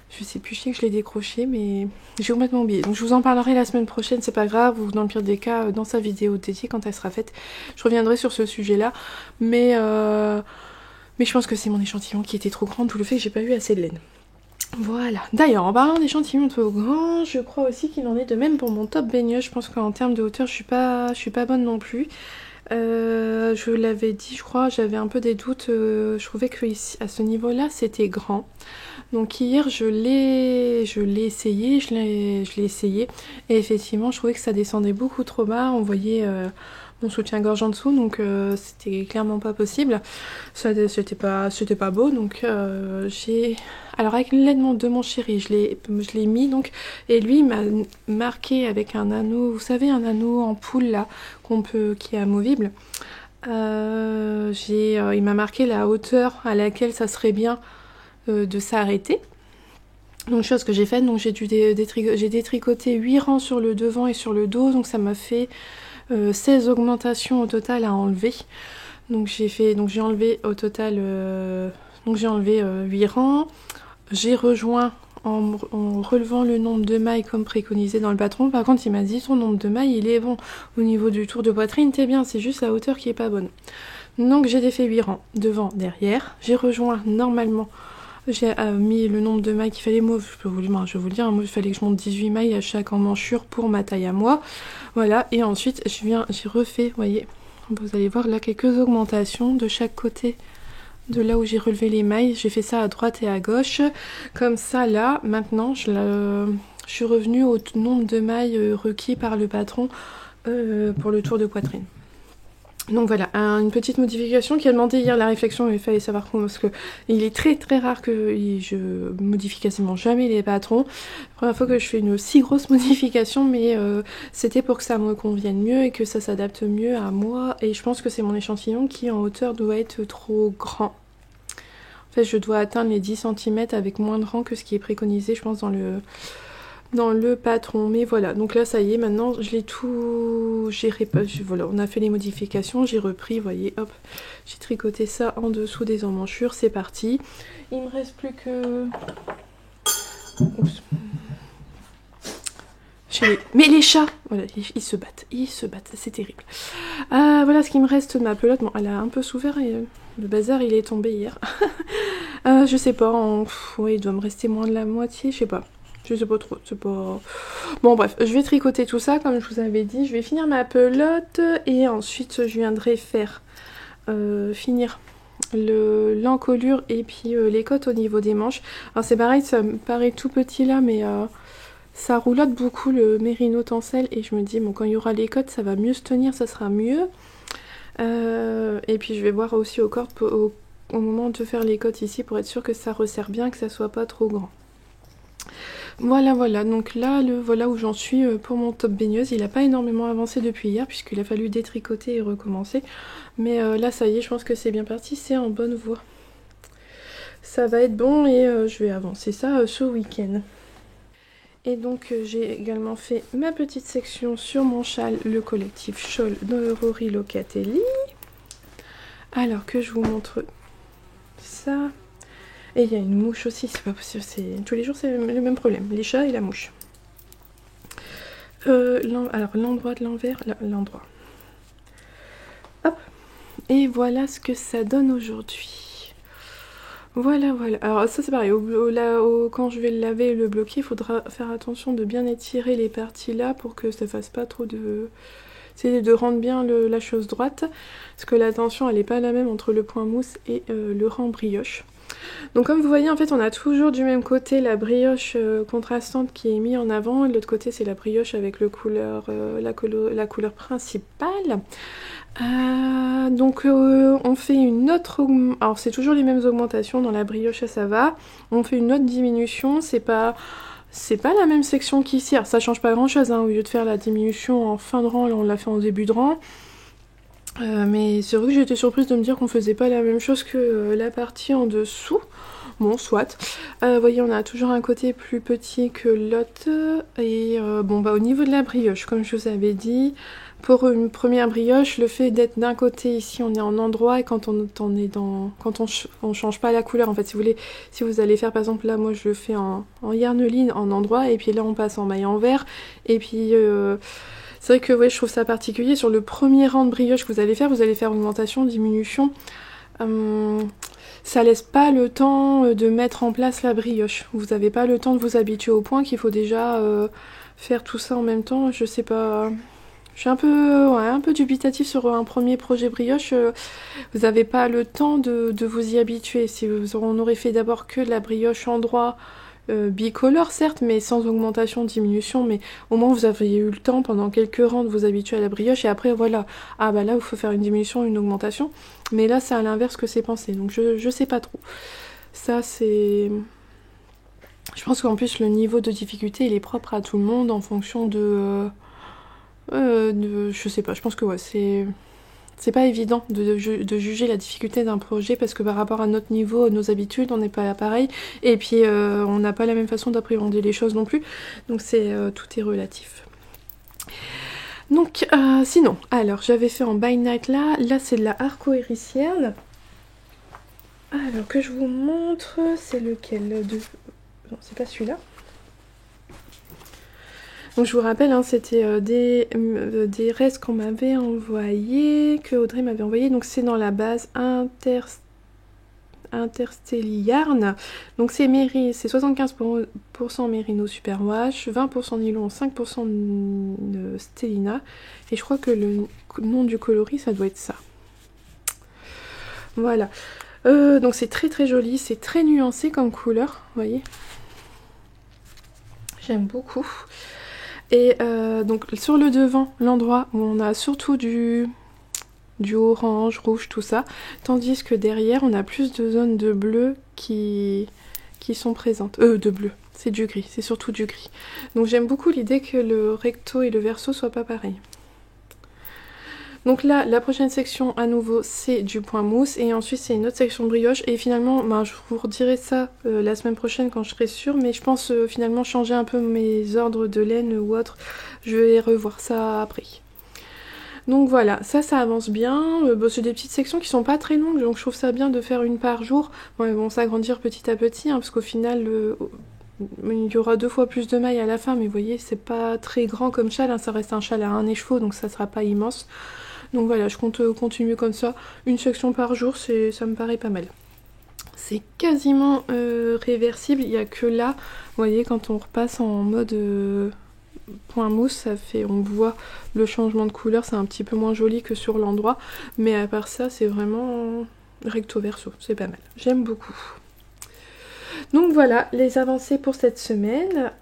Je sais plus, je sais que je l'ai décroché, mais j'ai complètement oublié. Donc je vous en parlerai la semaine prochaine, c'est pas grave, ou dans le pire des cas, dans sa vidéo dédiée quand elle sera faite, je reviendrai sur ce sujet-là. Mais je pense que c'est mon échantillon qui était trop grand, d'où le fait que j'ai pas eu assez de laine. Voilà. D'ailleurs, en parlant d'échantillons trop grands, je crois aussi qu'il en est de même pour mon top baigneux. Je pense qu'en termes de hauteur, je suis pas bonne non plus. Je l'avais dit, je crois, j'avais un peu des doutes. Je trouvais que ici, à ce niveau-là, c'était grand. Donc hier, je l'ai essayé, je l'ai essayé. Et effectivement, je trouvais que ça descendait beaucoup trop bas. On voyait mon soutien-gorge en dessous, donc c'était clairement pas possible. C'était pas beau, donc j'ai... Alors avec l'aide de mon chéri, je l'ai mis donc, et lui il m'a marqué avec un anneau, vous savez, un anneau en poule là, qui est amovible. Il m'a marqué la hauteur à laquelle ça serait bien de s'arrêter. Donc chose que j'ai faite, donc j'ai détricoté 8 rangs sur le devant et sur le dos, donc ça m'a fait 16 augmentations au total à enlever. Donc j'ai enlevé au total 8 rangs. J'ai rejoint en relevant le nombre de mailles comme préconisé dans le patron. Par contre, il m'a dit ton nombre de mailles, il est bon. Au niveau du tour de poitrine, t'es bien, c'est juste la hauteur qui est pas bonne. Donc j'ai défait 8 rangs, devant, derrière. J'ai rejoint normalement, j'ai mis le nombre de mailles qu'il fallait. Moi, je vais vous le dire, moi, il fallait que je monte 18 mailles à chaque emmanchure pour ma taille à moi. Voilà, et ensuite, j'ai refait, vous voyez, vous allez voir là, quelques augmentations de chaque côté. De là où j'ai relevé les mailles, j'ai fait ça à droite et à gauche. Comme ça, là, maintenant, je suis revenue au nombre de mailles requis par le patron pour le tour de poitrine. Donc voilà, une petite modification qui a demandé hier la réflexion, mais il fallait savoir comment, parce que il est très très rare que je modifie quasiment jamais les patrons. La première fois que je fais une si grosse modification, mais c'était pour que ça me convienne mieux et que ça s'adapte mieux à moi. Et je pense que c'est mon échantillon qui en hauteur doit être trop grand. En fait, je dois atteindre les 10 cm avec moins de rang que ce qui est préconisé, je pense, dans le patron. Mais voilà, donc là ça y est, maintenant je l'ai tout, voilà, on a fait les modifications, j'ai repris, vous voyez, hop, j'ai tricoté ça en dessous des emmanchures, c'est parti. Il me reste plus que... Oups. Mais les chats, voilà, ils se battent, c'est terrible. Voilà ce qui me reste de ma pelote. Bon, elle a un peu souffert et le bazar il est tombé hier. Je sais pas, ouais, il doit me rester moins de la moitié, je sais pas. Je sais pas trop, c'est pas... Bon bref, je vais tricoter tout ça, comme je vous avais dit. Je vais finir ma pelote et ensuite je viendrai faire finir l'encolure et puis les côtes au niveau des manches. Alors c'est pareil, ça me paraît tout petit là, mais ça roulotte beaucoup le mérino tencel. Et je me dis, bon, quand il y aura les côtes, ça va mieux se tenir, ça sera mieux. Et puis je vais voir aussi au corps au moment de faire les côtes ici pour être sûr que ça resserre bien, que ça soit pas trop grand. Voilà, donc là, voilà où j'en suis pour mon top baigneuse. Il n'a pas énormément avancé depuis hier, puisqu'il a fallu détricoter et recommencer. Mais là, ça y est, je pense que c'est bien parti, c'est en bonne voie. Ça va être bon et je vais avancer ça ce week-end. Et donc j'ai également fait ma petite section sur mon châle, le collectif Shawl de Rory Locatelli. Alors que je vous montre ça... Et il y a une mouche aussi, c'est pas possible, tous les jours c'est le même problème, les chats et la mouche. Alors l'endroit de l'envers, l'endroit. Hop, et voilà ce que ça donne aujourd'hui. Voilà. Alors ça c'est pareil, quand je vais le laver et le bloquer, il faudra faire attention de bien étirer les parties là pour que ça fasse pas trop de... C'est de rendre bien la chose droite, parce que la tension elle est pas la même entre le point mousse et le rang brioche. Donc comme vous voyez, en fait, on a toujours du même côté la brioche contrastante qui est mise en avant, et de l'autre côté, c'est la brioche avec le couleur, la couleur principale. Donc on fait une autre alors c'est toujours les mêmes augmentations dans la brioche, ça va. On fait une autre diminution, c'est pas la même section qu'ici, alors ça change pas grand chose, hein. Au lieu de faire la diminution en fin de rang, là on l'a fait en début de rang. Mais c'est vrai que j'ai été surprise de me dire qu'on faisait pas la même chose que la partie en dessous. Bon, soit. Vous voyez, on a toujours un côté plus petit que l'autre. Et bon, bah au niveau de la brioche, comme je vous avais dit, pour une première brioche, le fait d'être d'un côté ici, on est en endroit, et quand on est dans, quand on change pas la couleur, en fait, si vous voulez, si vous allez faire, par exemple, là, moi, je le fais en yarneline en endroit, et puis là, on passe en maille en vert, et puis c'est vrai que ouais, je trouve ça particulier. Sur le premier rang de brioche que vous allez faire augmentation, diminution. Ça laisse pas le temps de mettre en place la brioche. Vous n'avez pas le temps de vous habituer au point qu'il faut déjà faire tout ça en même temps. Je sais pas. Je suis un peu dubitatif sur un premier projet brioche. Vous n'avez pas le temps de vous y habituer. Si on aurait fait d'abord que de la brioche en droit, bicolore certes, mais sans augmentation, diminution, mais au moins vous aviez eu le temps pendant quelques rangs de vous habituer à la brioche, et après voilà, ah bah là il faut faire une diminution, une augmentation, mais là c'est à l'inverse que c'est pensé, donc je sais pas trop. Ça c'est... Je pense qu'en plus le niveau de difficulté il est propre à tout le monde en fonction de je sais pas, je pense que ouais, c'est pas évident de juger la difficulté d'un projet parce que par rapport à notre niveau, nos habitudes, on n'est pas pareil. Et puis on n'a pas la même façon d'appréhender les choses non plus. Donc tout est relatif. Donc sinon, alors j'avais fait en by night là c'est de la arco-héricienne. Alors que je vous montre, c'est lequel de... Non, c'est pas celui-là. Donc je vous rappelle, hein, c'était des restes qu'on m'avait envoyés, que Audrey m'avait envoyé. Donc c'est dans la base Interstelliarn. Donc c'est 75% Merino Superwash, 20% nylon, 5% Stellina. Et je crois que le nom du coloris, ça doit être ça. Voilà. Donc c'est très très joli, c'est très nuancé comme couleur, vous voyez. J'aime beaucoup. Et donc sur le devant, l'endroit où on a surtout du orange, rouge, tout ça, tandis que derrière on a plus de zones de bleu qui sont présentes. De bleu, c'est du gris, c'est surtout du gris. Donc j'aime beaucoup l'idée que le recto et le verso soient pas pareils. Donc là, la prochaine section à nouveau c'est du point mousse, et ensuite c'est une autre section brioche, et finalement ben, je vous redirai ça la semaine prochaine quand je serai sûre, mais je pense finalement changer un peu mes ordres de laine ou autre, je vais revoir ça après. Donc voilà, ça avance bien, bon, c'est des petites sections qui sont pas très longues, donc je trouve ça bien de faire une par jour. Bon, elles vont s'agrandir petit à petit, hein, parce qu'au final il y aura 2 fois plus de mailles à la fin, mais vous voyez c'est pas très grand comme châle, hein, ça reste un châle à 1 écheveau, donc ça sera pas immense. Donc voilà, je compte continuer comme ça, une section par jour, ça me paraît pas mal. C'est quasiment réversible, il n'y a que là, vous voyez, quand on repasse en mode point mousse, ça fait, on voit le changement de couleur, c'est un petit peu moins joli que sur l'endroit, mais à part ça, c'est vraiment recto verso, c'est pas mal, j'aime beaucoup. Donc voilà, les avancées pour cette semaine.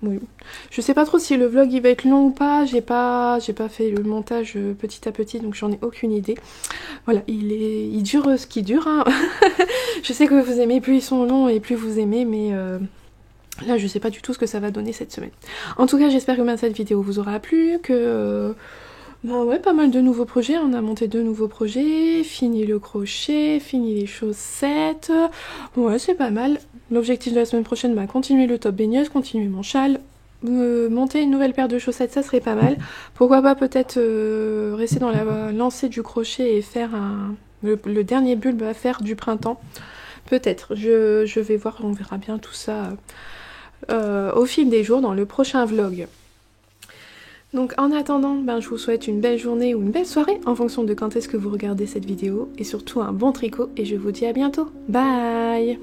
Oui. Je sais pas trop si le vlog il va être long ou pas, j'ai pas fait le montage petit à petit, donc j'en ai aucune idée. Voilà, il dure ce qui dure, hein. Je sais que vous aimez, plus ils sont longs et plus vous aimez, mais là je sais pas du tout ce que ça va donner cette semaine. En tout cas, j'espère que cette vidéo vous aura plu, que ben ouais, pas mal de nouveaux projets, on a monté 2 nouveaux projets, fini le crochet, fini les chaussettes, ouais c'est pas mal. L'objectif de la semaine prochaine, bah, continuer le top baigneuse, continuer mon châle, monter une nouvelle paire de chaussettes, ça serait pas mal. Pourquoi pas peut-être rester dans la lancée du crochet et faire le dernier bulbe à faire du printemps. Peut-être, je vais voir, on verra bien tout ça au fil des jours dans le prochain vlog. Donc en attendant, ben, je vous souhaite une belle journée ou une belle soirée en fonction de quand est-ce que vous regardez cette vidéo, et surtout un bon tricot, et je vous dis à bientôt. Bye!